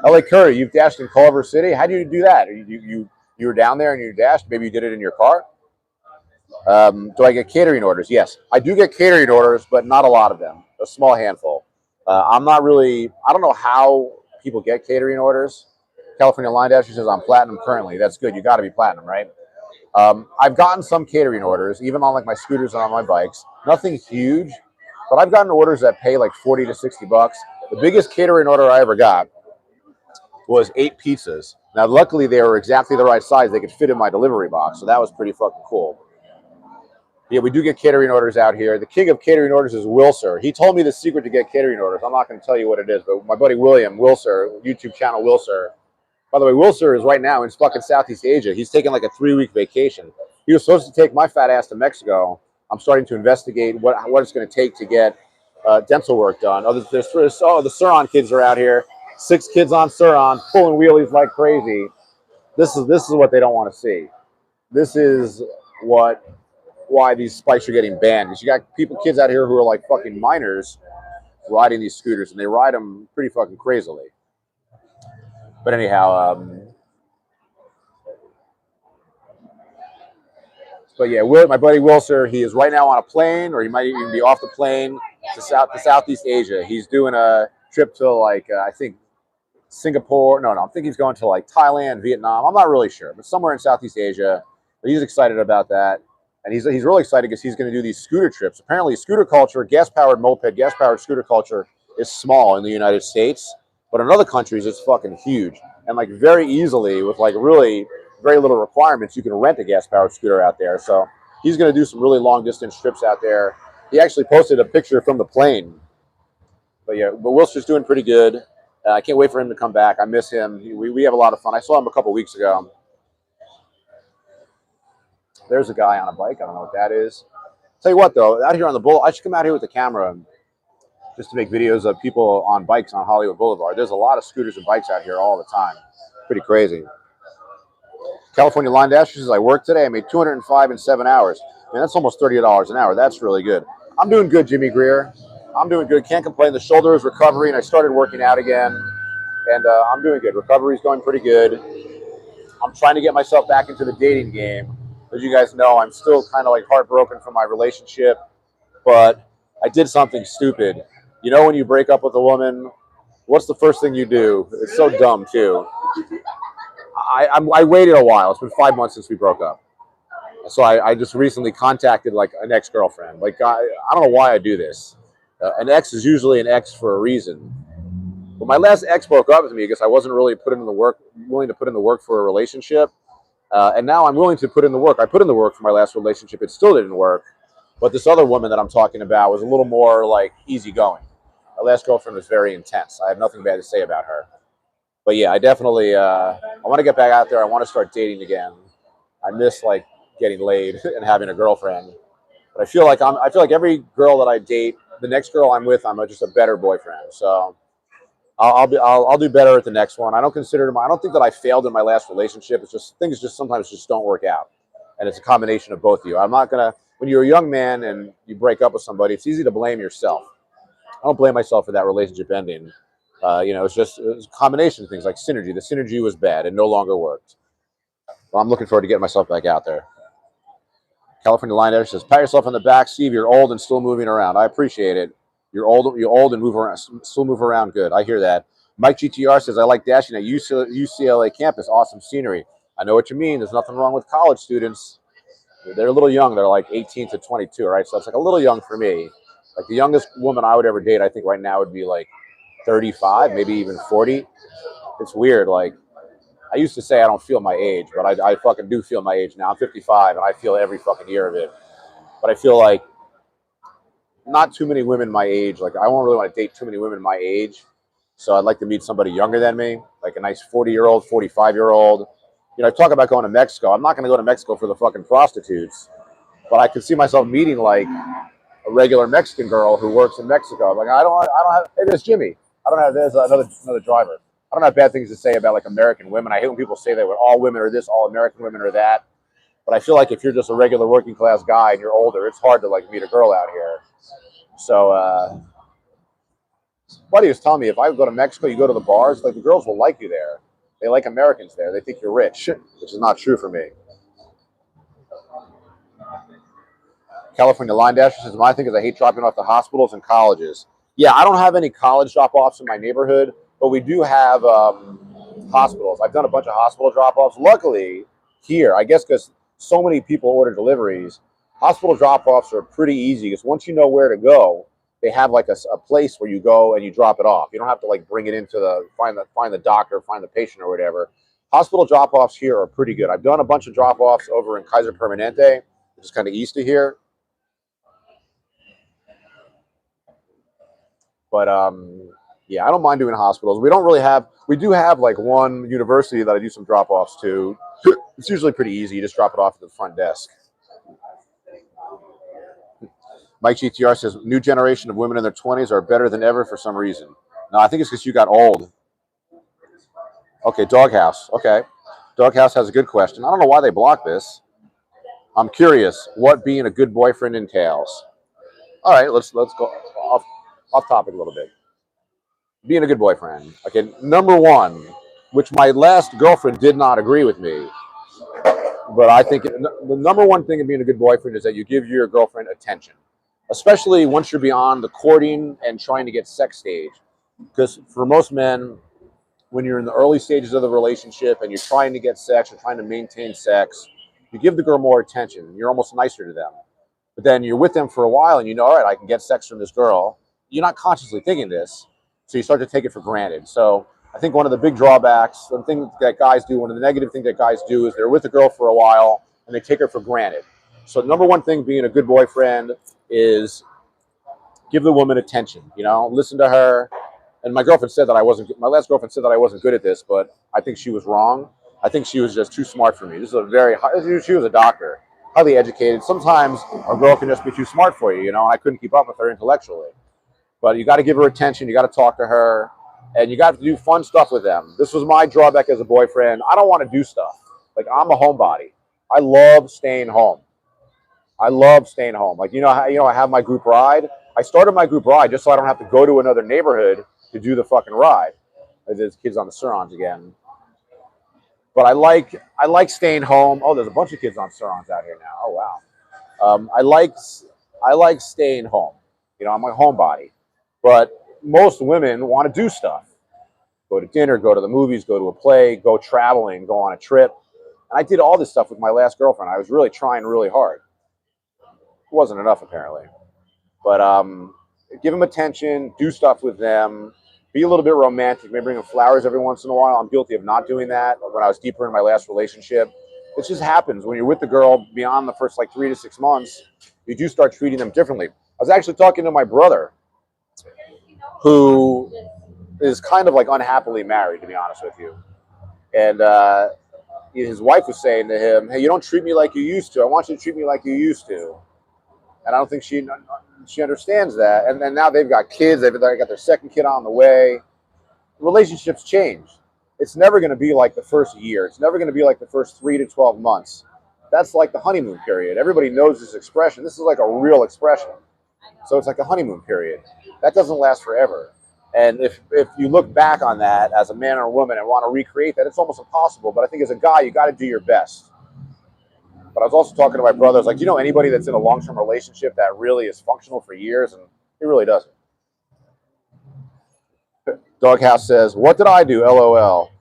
LA Curry, you've dashed in Culver City. How do you do that? You were down there and you dashed? Maybe you did it in your car? Do I get catering orders? Yes. I do get catering orders, but not a lot of them. A small handful. I don't know how people get catering orders. California Line Dasher says I'm platinum currently. That's good. You got to be platinum, right? I've gotten some catering orders, even on like my scooters and on my bikes. Nothing huge, but I've gotten orders that pay like 40 to 60 bucks. The biggest catering order I ever got was 8 pizzas. Now, luckily, they were exactly the right size. They could fit in my delivery box, so that was pretty fucking cool. Yeah, we do get catering orders out here. The king of catering orders is Wilser. He told me the secret to get catering orders. I'm not going to tell you what it is, but my buddy William, Wilser, YouTube channel Wilser. By the way, Wilser is right now in fucking Southeast Asia. He's taking like a 3-week vacation. He was supposed to take my fat ass to Mexico. I'm starting to investigate what it's going to take to get dental work done. The Suron kids are out here. 6 kids on Suron, pulling wheelies like crazy. This is what they don't want to see. This is why these spikes are getting banned. Because you got kids out here who are like fucking minors riding these scooters, and they ride them pretty fucking crazily. But anyhow, but yeah, my buddy Wilser, he is right now on a plane, or he might even be off the plane to Southeast Asia. He's doing a trip to like I think Singapore. No, I think he's going to like Thailand, Vietnam. I'm not really sure, but somewhere in Southeast Asia. But he's excited about that. And he's really excited because he's going to do these scooter trips. Apparently, scooter culture, gas-powered moped, gas-powered scooter culture is small in the United States. But in other countries, it's fucking huge. And like very easily, with like really very little requirements, you can rent a gas-powered scooter out there. So he's going to do some really long-distance trips out there. He actually posted a picture from the plane. But yeah, but Wilster's doing pretty good. I can't wait for him to come back. I miss him. We have a lot of fun. I saw him a couple weeks ago. There's a guy on a bike. I don't know what that is. Tell you what, though, out here on the Boulevard, I should come out here with the camera just to make videos of people on bikes on Hollywood Boulevard. There's a lot of scooters and bikes out here all the time. Pretty crazy. California Line Dasher says, I worked today. I made $205 in 7 hours. Man, that's almost $30 an hour. That's really good. I'm doing good, Jimmy Greer. I'm doing good. Can't complain. The shoulder is recovering. I started working out again, and I'm doing good. Recovery's going pretty good. I'm trying to get myself back into the dating game. As you guys know, I'm still kind of like heartbroken from my relationship, but I did something stupid. You know, when you break up with a woman, what's the first thing you do? It's so dumb, too. I waited a while. It's been 5 months since we broke up. So I just recently contacted like an ex-girlfriend. Like, I don't know why I do this. An ex is usually an ex for a reason. But my last ex broke up with me because I wasn't really willing to put in the work for a relationship. And now I'm willing to put in the work. I put in the work for my last relationship. It still didn't work. But this other woman that I'm talking about was a little more like easygoing. My last girlfriend was very intense. I have nothing bad to say about her. But yeah, I definitely I want to get back out there. I want to start dating again. I miss like getting laid and having a girlfriend. But I feel like every girl that I date, the next girl I'm with, I'm just a better boyfriend. So I'll do better at the next one. I don't think that I failed in my last relationship. It's just things just sometimes just don't work out, and it's a combination of both of you. I'm not gonna when you're a young man and you break up with somebody, it's easy to blame yourself. I don't blame myself for that relationship ending. It was a combination of things like synergy. The synergy was bad and no longer worked. Well, I'm looking forward to getting myself back out there. California Line Editor says, "Pat yourself on the back, Steve. You're old and still moving around. I appreciate it. You're old and move around, still move around. Good. I hear that." Mike GTR says, "I like dashing at UCLA campus. Awesome scenery. I know what you mean. There's nothing wrong with college students. They're a little young. They're like 18 to 22, right? So it's like a little young for me. Like the youngest woman I would ever date, I think right now would be like 35, maybe even 40. It's weird. Like I used to say I don't feel my age, but I fucking do feel my age now. I'm 55 and I feel every fucking year of it. But I feel like not too many women my age. Like I don't really want to date too many women my age. So I'd like to meet somebody younger than me, like a nice 40-year-old, 45-year-old. I talk about going to Mexico. I'm not going to go to Mexico for the fucking prostitutes, but I could see myself meeting like a regular Mexican girl who works in Mexico. Like I don't have. Hey, there's Jimmy. There's another driver. I don't have bad things to say about like American women. I hate when people say that all women are this, all American women are that. But I feel like if you're just a regular working class guy and you're older, it's hard to like meet a girl out here. So, buddy was telling me if I go to Mexico, you go to the bars, like the girls will like you there. They like Americans there. They think you're rich, which is not true for me. California Line Dasher says, my thing is I hate dropping off to hospitals and colleges. Yeah, I don't have any college drop-offs in my neighborhood, but we do have hospitals. I've done a bunch of hospital drop-offs. Luckily, here, I guess because so many people order deliveries, hospital drop-offs are pretty easy because once you know where to go, they have like a place where you go and you drop it off. You don't have to like bring it into find the doctor, find the patient or whatever. Hospital drop-offs here are pretty good. I've done a bunch of drop-offs over in Kaiser Permanente, which is kind of east of here. But yeah, I don't mind doing hospitals. We do have like one university that I do some drop-offs to. It's usually pretty easy. You just drop it off at the front desk. Mike GTR says, new generation of women in their 20s are better than ever for some reason. No, I think it's because you got old. Okay, Doghouse. Okay. Doghouse has a good question. I don't know why they blocked this. I'm curious what being a good boyfriend entails. All right, let's go off topic a little bit. Being a good boyfriend. Okay, number one, which my last girlfriend did not agree with me, but I think the number one thing of being a good boyfriend is that you give your girlfriend attention, especially once you're beyond the courting and trying to get sex stage. Because for most men, when you're in the early stages of the relationship and you're trying to get sex, you're trying to maintain sex, you give the girl more attention. You're almost nicer to them. But then you're with them for a while and you know, all right, I can get sex from this girl. You're not consciously thinking this, so you start to take it for granted. So I think one of the big drawbacks, one of the negative things that guys do is they're with a girl for a while and they take her for granted. So number one thing being a good boyfriend is give the woman attention, listen to her. And my last girlfriend said that I wasn't good at this, but I think she was wrong. I think she was just too smart for me. She was a doctor, highly educated. Sometimes a girl can just be too smart for you, and I couldn't keep up with her intellectually. But you got to give her attention. You got to talk to her, and you got to do fun stuff with them. This was my drawback as a boyfriend. I don't want to do stuff. Like, I'm a homebody. I love staying home. Like, I have my group ride. I started my group ride just so I don't have to go to another neighborhood to do the fucking ride. There's kids on the Surons again. But I like staying home. Oh, there's a bunch of kids on Surons out here now. Oh, wow. I like staying home. I'm a homebody. But most women want to do stuff. Go to dinner, go to the movies, go to a play, go traveling, go on a trip. And I did all this stuff with my last girlfriend. I was really trying really hard. It wasn't enough, apparently. But give them attention, do stuff with them, be a little bit romantic, maybe bring them flowers every once in a while. I'm guilty of not doing that when I was deeper in my last relationship. It just happens when you're with the girl beyond the first 3 to 6 months, you do start treating them differently. I was actually talking to my brother. who is kind of like unhappily married, to be honest with you. And his wife was saying to him, "Hey, you don't treat me like you used to. I want you to treat me like you used to." And I don't think she understands that. And then now they've got kids. They've got their second kid on the way. Relationships change. It's never going to be like the first year. It's never going to be like the first 3 to 12 months. That's like the honeymoon period. Everybody knows this expression. This is like a real expression. So it's like a honeymoon period. That doesn't last forever. And if you look back on that as a man or a woman and want to recreate that, it's almost impossible. But I think as a guy, you got to do your best. But I was also talking to my brother. I was like, you know anybody that's in a long-term relationship that really is functional for years? And he really doesn't. Doghouse says, "What did I do? LOL.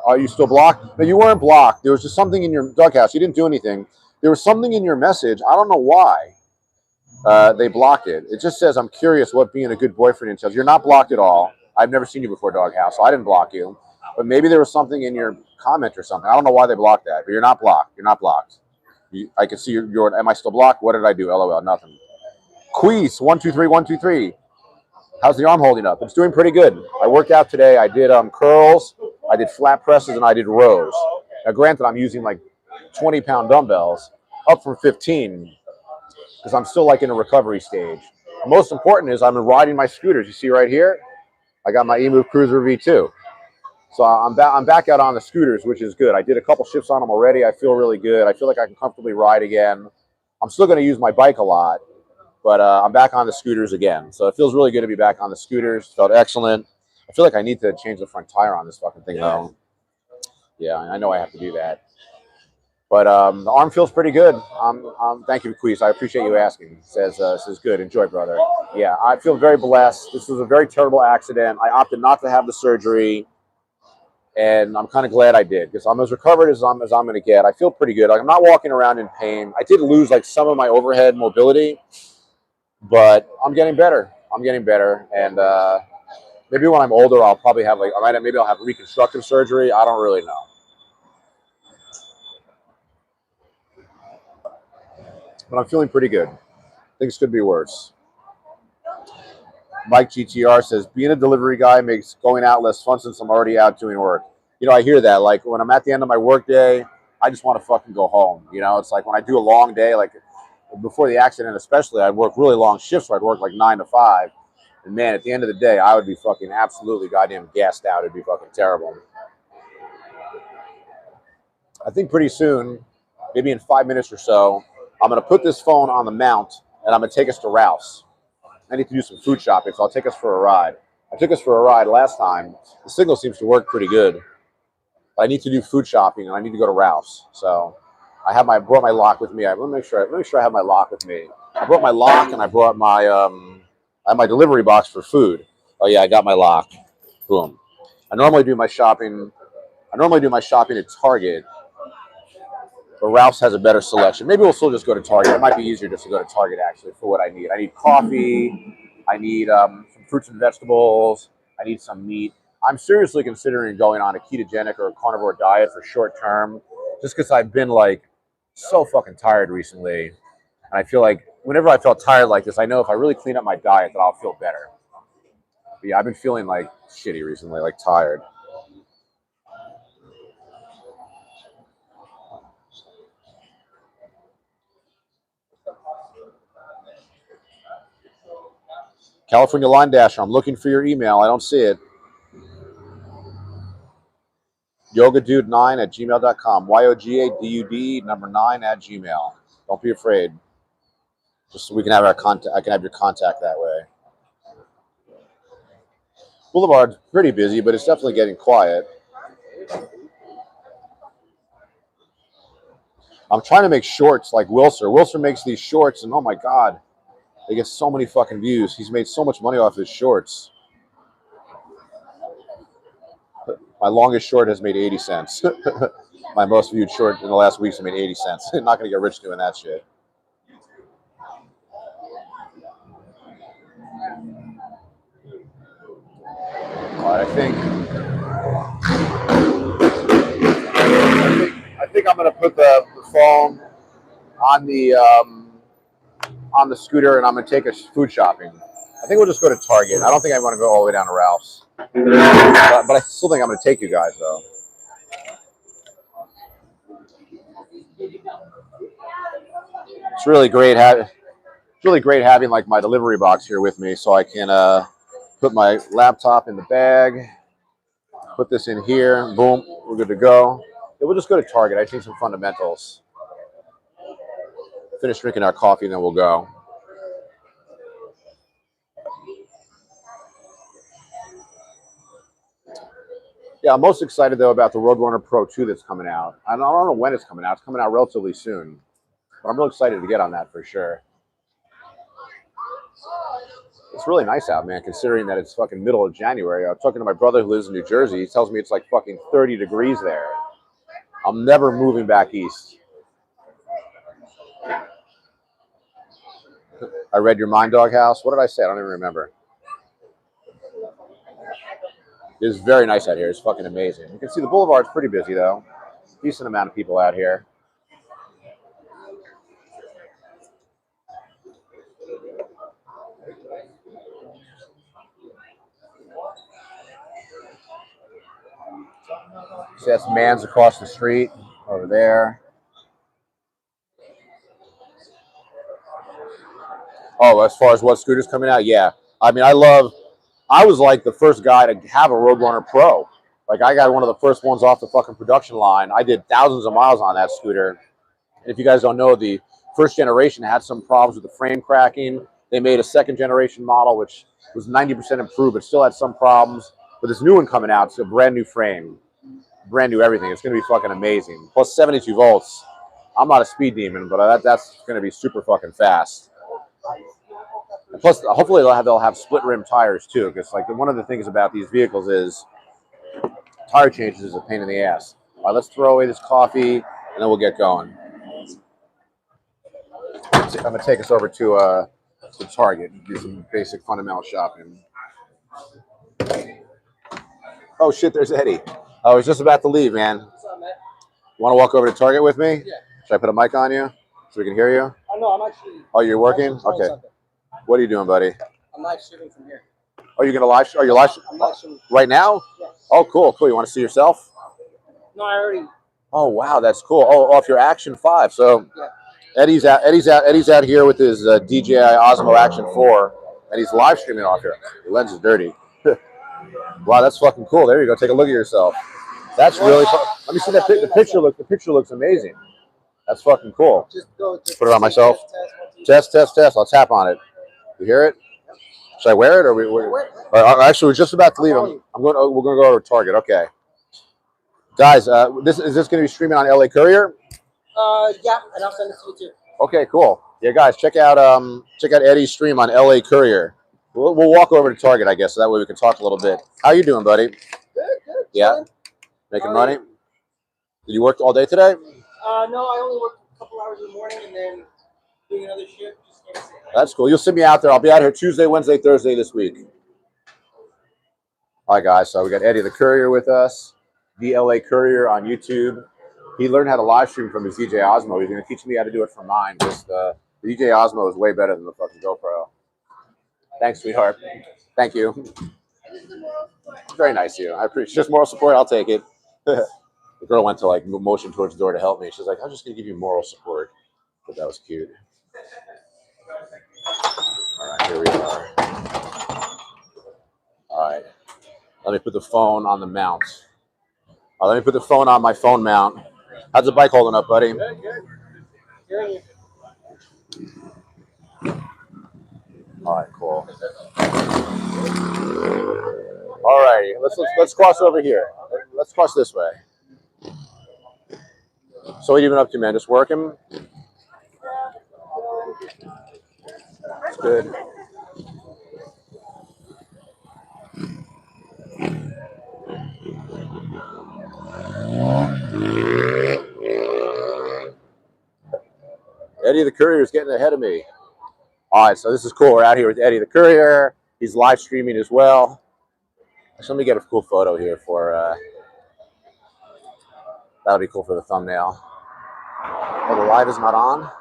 Are you still blocked?" No, you weren't blocked. There was just something in your Doghouse. You didn't do anything. There was something in your message. I don't know why they blocked it. It just says, "I'm curious what being a good boyfriend entails." You're not blocked at all. I've never seen you before, Doghouse, so I didn't block you. But maybe there was something in your comment or something. I don't know why they blocked that, but you're not blocked. You're not blocked. I can see your. Am I still blocked? What did I do? LOL. Nothing. Queese 123 123. How's the arm holding up? It's doing pretty good. I worked out today. I did curls, I did flat presses, and I did rows. Now, granted, I'm using like 20-pound dumbbells, up from 15, because I'm still like in a recovery stage. The most important is I'm riding my scooters. You see right here, I got my Emove Cruiser V2. So I'm back out on the scooters, which is good. I did a couple shifts on them already. I feel really good. I feel like I can comfortably ride again. I'm still going to use my bike a lot. But I'm back on the scooters again. So it feels really good to be back on the scooters. Felt excellent. I feel like I need to change the front tire on this fucking thing, though. Yeah, I know I have to do that. But the arm feels pretty good. Thank you, Queese. I appreciate you asking. Says good. Enjoy, brother. Yeah, I feel very blessed. This was a very terrible accident. I opted not to have the surgery. And I'm kind of glad I did, because I'm as recovered as I'm going to get. I feel pretty good. Like, I'm not walking around in pain. I did lose like some of my overhead mobility. But I'm getting better. I'm getting better, and maybe when I'm older, I'll probably have maybe I'll have reconstructive surgery. I don't really know, but I'm feeling pretty good. Things could be worse. Mike GTR says, "Being a delivery guy makes going out less fun since I'm already out doing work." You know, I hear that. Like when I'm at the end of my work day, I just want to fucking go home. You know, it's like when I do a long day, like before the accident especially, I'd work really long shifts where I'd work like 9 to 5. And man, at the end of the day, I would be fucking absolutely goddamn gassed out. It'd be fucking terrible. I think pretty soon, maybe in 5 minutes or so, I'm going to put this phone on the mount and I'm going to take us to Ralph's. I need to do some food shopping, so I'll take us for a ride. I took us for a ride last time. The signal seems to work pretty good. But I need to do food shopping and I need to go to Ralph's. So I brought my lock with me. Let me make sure I have my lock with me. I brought my lock and I brought my I have my delivery box for food. Oh yeah, I got my lock. Boom. I normally do my shopping at Target, but Ralph's has a better selection. Maybe we'll still just go to Target. It might be easier just to go to Target actually for what I need. I need coffee. I need some fruits and vegetables. I need some meat. I'm seriously considering going on a ketogenic or a carnivore diet for short term, just because I've been like so fucking tired recently. And I feel like whenever I felt tired like this, I know if I really clean up my diet that I'll feel better. But yeah, I've been feeling like shitty recently, like tired. California Line Dasher, I'm looking for your email. I don't see it. yogadude9@gmail.com. YOGADUD number 9@gmail. Don't be afraid. Just so we can have our contact. I can have your contact that way. Boulevard's pretty busy, but it's definitely getting quiet. I'm trying to make shorts like Wilser. Wilser makes these shorts, and oh my god, they get so many fucking views. He's made so much money off his shorts. My longest short has made 80 cents. My most viewed short in the last weeks has made 80 cents. I'm not going to get rich doing that shit. All right, I think I'm going to put the phone on the scooter and I'm going to take us food shopping. I I think we'll just go to Target. I don't think I want to go all the way down to Ralph's. But I still think I'm going to take you guys, though. It's really great having like my delivery box here with me, so I can put my laptop in the bag, put this in here, boom, we're good to go. Yeah, we'll just go to Target. I think some fundamentals. Finish drinking our coffee, and then we'll go. Yeah, I'm most excited, though, about the Roadrunner Pro 2 that's coming out. I don't know when it's coming out. It's coming out relatively soon. But I'm real excited to get on that for sure. It's really nice out, man, considering that it's fucking middle of January. I was talking to my brother who lives in New Jersey. He tells me it's like fucking 30 degrees there. I'm never moving back east. I read your Mind Dog House. What did I say? I don't even remember. It's very nice out here. It's fucking amazing. You can see the boulevard's pretty busy, though. Decent amount of people out here. See, that's Man's across the street over there. Oh, as far as what scooter's coming out, yeah. I mean, I was like the first guy to have a Roadrunner Pro. Like, I got one of the first ones off the fucking production line. I did thousands of miles on that scooter. And if you guys don't know, the first generation had some problems with the frame cracking. They made a second generation model, which was 90% improved, but still had some problems. But this new one coming out, it's a brand new frame, brand new everything. It's going to be fucking amazing. Plus 72 volts. I'm not a speed demon, but that's going to be super fucking fast. And plus, hopefully they'll have split rim tires too, because like one of the things about these vehicles is tire changes is a pain in the ass. All right, let's throw away this coffee and then we'll get going. I'm gonna take us over to Target and do some basic fundamental shopping. Oh shit, there's Eddie. I was just about to leave, man. What's up, man? Want to walk over to Target with me? Yeah. Should I put a mic on you so we can hear you? No, I'm actually. Oh, you're working? Okay. Something. What are you doing, buddy? I'm live streaming from here. Oh, you're gonna live? Are you live? I'm live streaming. Right now? Yes. Oh, cool. You want to see yourself? No, I already. Oh, wow, that's cool. Oh, off your Action 5. So Yeah. Eddie's out here with his DJI Osmo Action 4, and he's live streaming off here. The lens is dirty. Wow, that's fucking cool. There you go. Take a look at yourself. That's really fun. Let me see that the picture. The picture looks amazing. That's fucking cool. Just go. Put it on myself. Test. I'll tap on it. You hear it? Should I wear it or or actually, we're just about to leave. We're going to go over to Target. Okay, guys. Is this going to be streaming on LA Courier? Yeah, and I'll send it to you too. Okay, cool. Yeah, guys, check out Eddie's stream on LA Courier. We'll walk over to Target, I guess, so that way we can talk a little bit. How you doing, buddy? Good. Yeah, making money. Did you work all day today? No, I only worked a couple hours in the morning and then doing another shift. That's cool. You'll see me out there. I'll be out here Tuesday, Wednesday, Thursday this week. All right, guys. So we got Eddie the Courier with us, the LA Courier on YouTube. He learned how to live stream from his DJI Osmo. He's going to teach me how to do it from mine. Just the DJI Osmo is way better than the fucking GoPro. Thanks, sweetheart. Thank you. Very nice of you. I appreciate just moral support. I'll take it. The girl went to like motion towards the door to help me. She's like, I'm just going to give you moral support. But that was cute. All right, here we are. All right. Let me put the phone on the mount. Let me put the phone on my phone mount. How's the bike holding up, buddy? Good. Hearing you. All right, cool. All righty, let's cross over here. Let's cross this way. So what have you been up to, man? Just working? That's good. Eddie the Courier is getting ahead of me. All right, so this is cool. We're out here with Eddie the Courier. He's live streaming as well. So let me get a cool photo here for, that'll be cool for the thumbnail. Oh, the live is not on?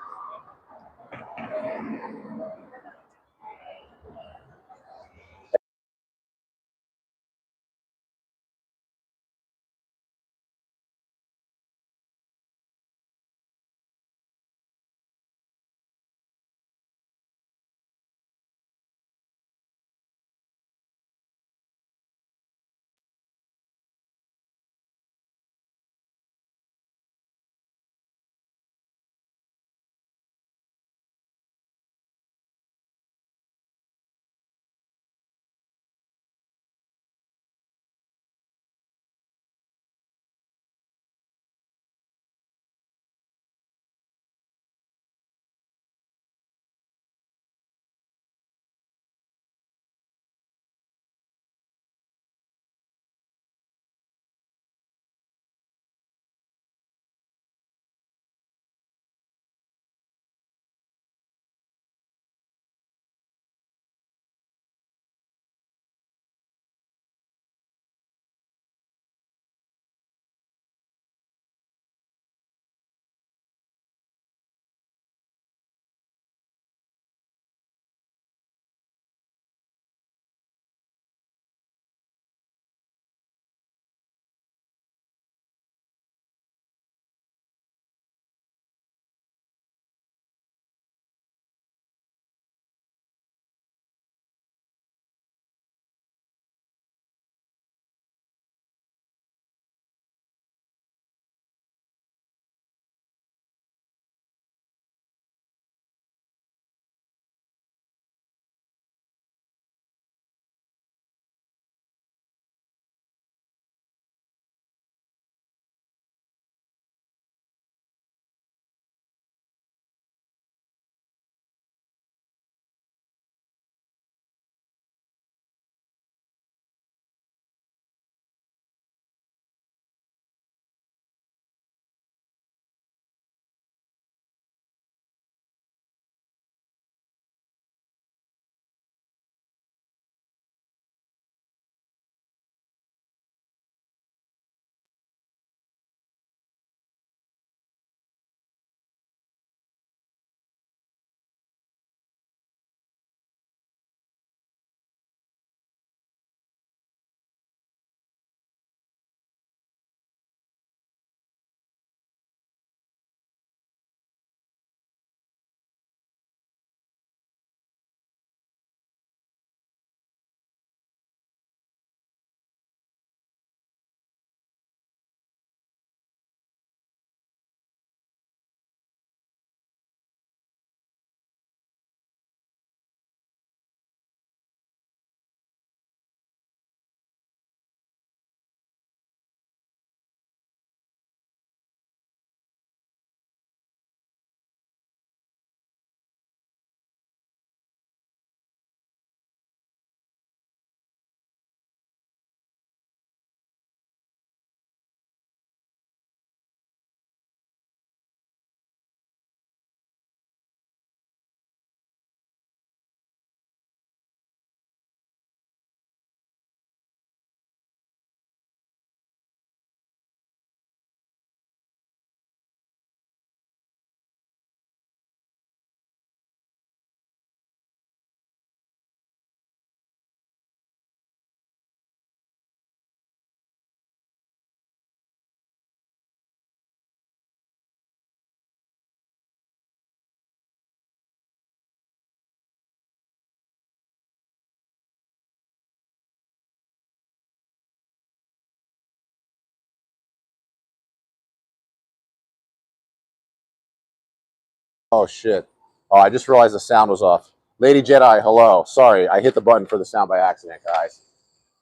Oh, shit. Oh, I just realized the sound was off. Lady Jedi, hello. Sorry, I hit the button for the sound by accident, guys.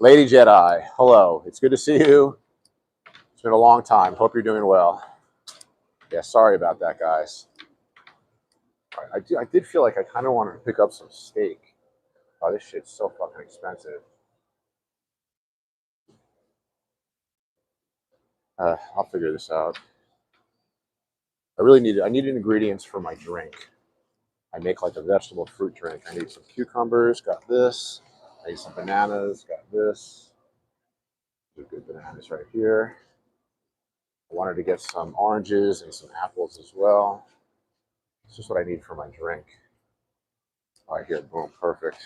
Lady Jedi, hello. It's good to see you. It's been a long time. Hope you're doing well. Yeah, sorry about that, guys. All right, I did feel like I kind of wanted to pick up some steak. Oh, this shit's so fucking expensive. I'll figure this out. I needed ingredients for my drink. I make like a vegetable fruit drink. I need some cucumbers, got this. I need some bananas, got this. These are good bananas right here. I wanted to get some oranges and some apples as well. It's just what I need for my drink. All right, here, boom, perfect.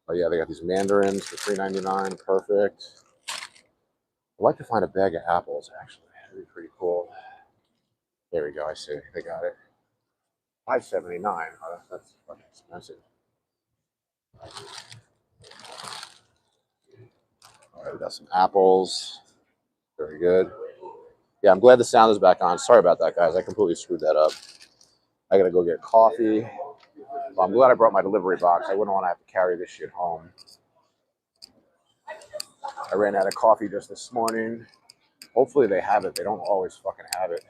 Oh yeah, they got these mandarins for $3.99, perfect. I'd like to find a bag of apples, actually. That'd be pretty cool. There we go, I see, they got it. $5.79, oh, that's fucking expensive. All right, we got some apples. Very good. Yeah, I'm glad the sound is back on. Sorry about that, guys. I completely screwed that up. I gotta go get coffee. Well, I'm glad I brought my delivery box. I wouldn't want to have to carry this shit home. I ran out of coffee just this morning. Hopefully they have it. They don't always fucking have it.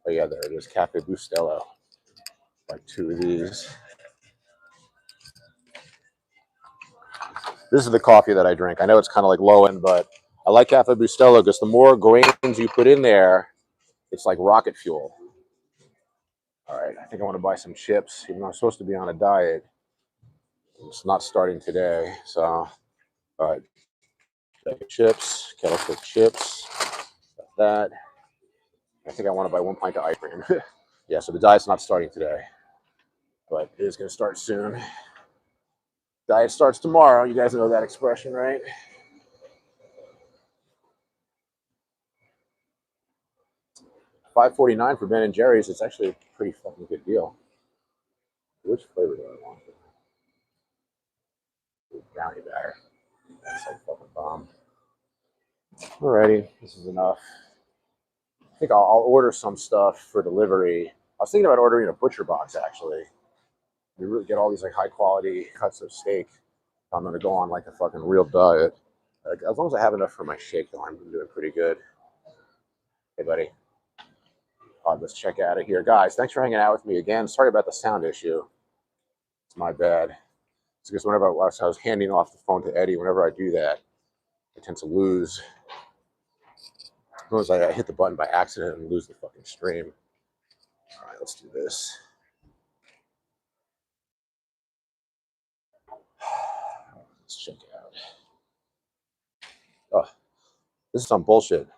Oh yeah, there it is. Cafe Bustelo. Like 2 of these. This is the coffee that I drink. I know it's kind of like low end, but I like Cafe Bustelo because the more grains you put in there, it's like rocket fuel. All right, I think I want to buy some chips, even though I'm supposed to be on a diet. It's not starting today, so all right. Chips, kettle cooked chips, got that. I think I want to buy 1 pint of ice cream. Yeah, so the diet's not starting today, but it is going to start soon. Diet starts tomorrow. You guys know that expression, right? $5.49 for Ben and Jerry's. It's actually a pretty fucking good deal. Which flavor do I want? Brownie batter. That's like fucking bomb. Alrighty, this is enough. I think I'll order some stuff for delivery. I was thinking about ordering a butcher box actually. You really get all these like high quality cuts of steak. I'm gonna go on like a fucking real diet. Like, as long as I have enough for my shake, though, I'm doing pretty good. Hey, buddy. All right, let's check out of here, guys. Thanks for hanging out with me again. Sorry about the sound issue. It's my bad. It's because whenever I was handing off the phone to Eddie, whenever I do that, I tend to lose. As I hit the button by accident and lose the fucking stream. All right, let's do this. Let's check it out. Oh, this is some bullshit.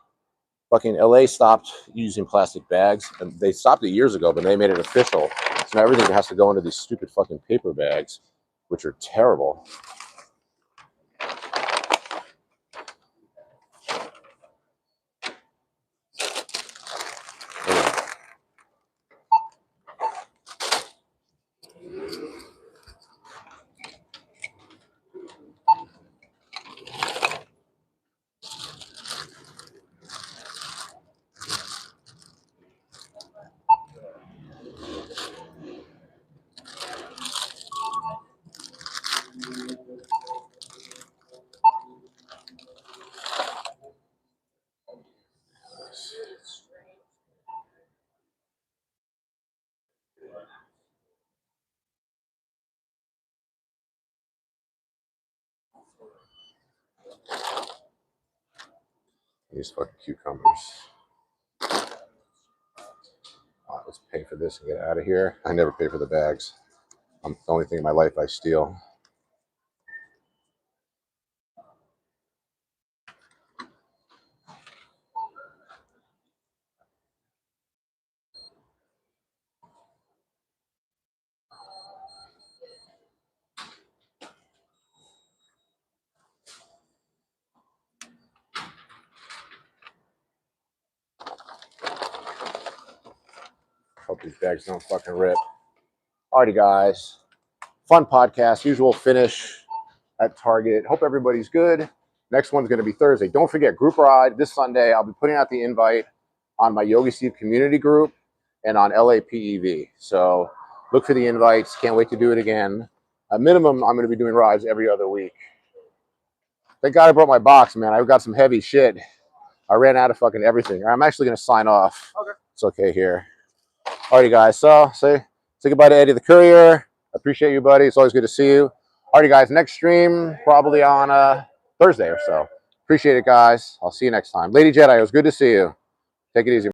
Fucking LA stopped using plastic bags, and they stopped it years ago, but they made it official. So now everything has to go into these stupid fucking paper bags, which are terrible. These fucking cucumbers. All right, let's pay for this and get out of here. I never pay for the bags. I'm the only thing in my life I steal. Hope these bags don't fucking rip. Alrighty, guys. Fun podcast. Usual finish at Target. Hope everybody's good. Next one's going to be Thursday. Don't forget, group ride this Sunday. I'll be putting out the invite on my Yogi Steve community group and on LAPEV. So look for the invites. Can't wait to do it again. At minimum, I'm going to be doing rides every other week. Thank God I brought my box, man. I've got some heavy shit. I ran out of fucking everything. I'm actually going to sign off. Okay. It's okay here. Alrighty, guys. So say goodbye to Eddie the Courier. I appreciate you, buddy. It's always good to see you. Alrighty, guys. Next stream probably on Thursday or so. Appreciate it, guys. I'll see you next time. Lady Jedi, it was good to see you. Take it easy.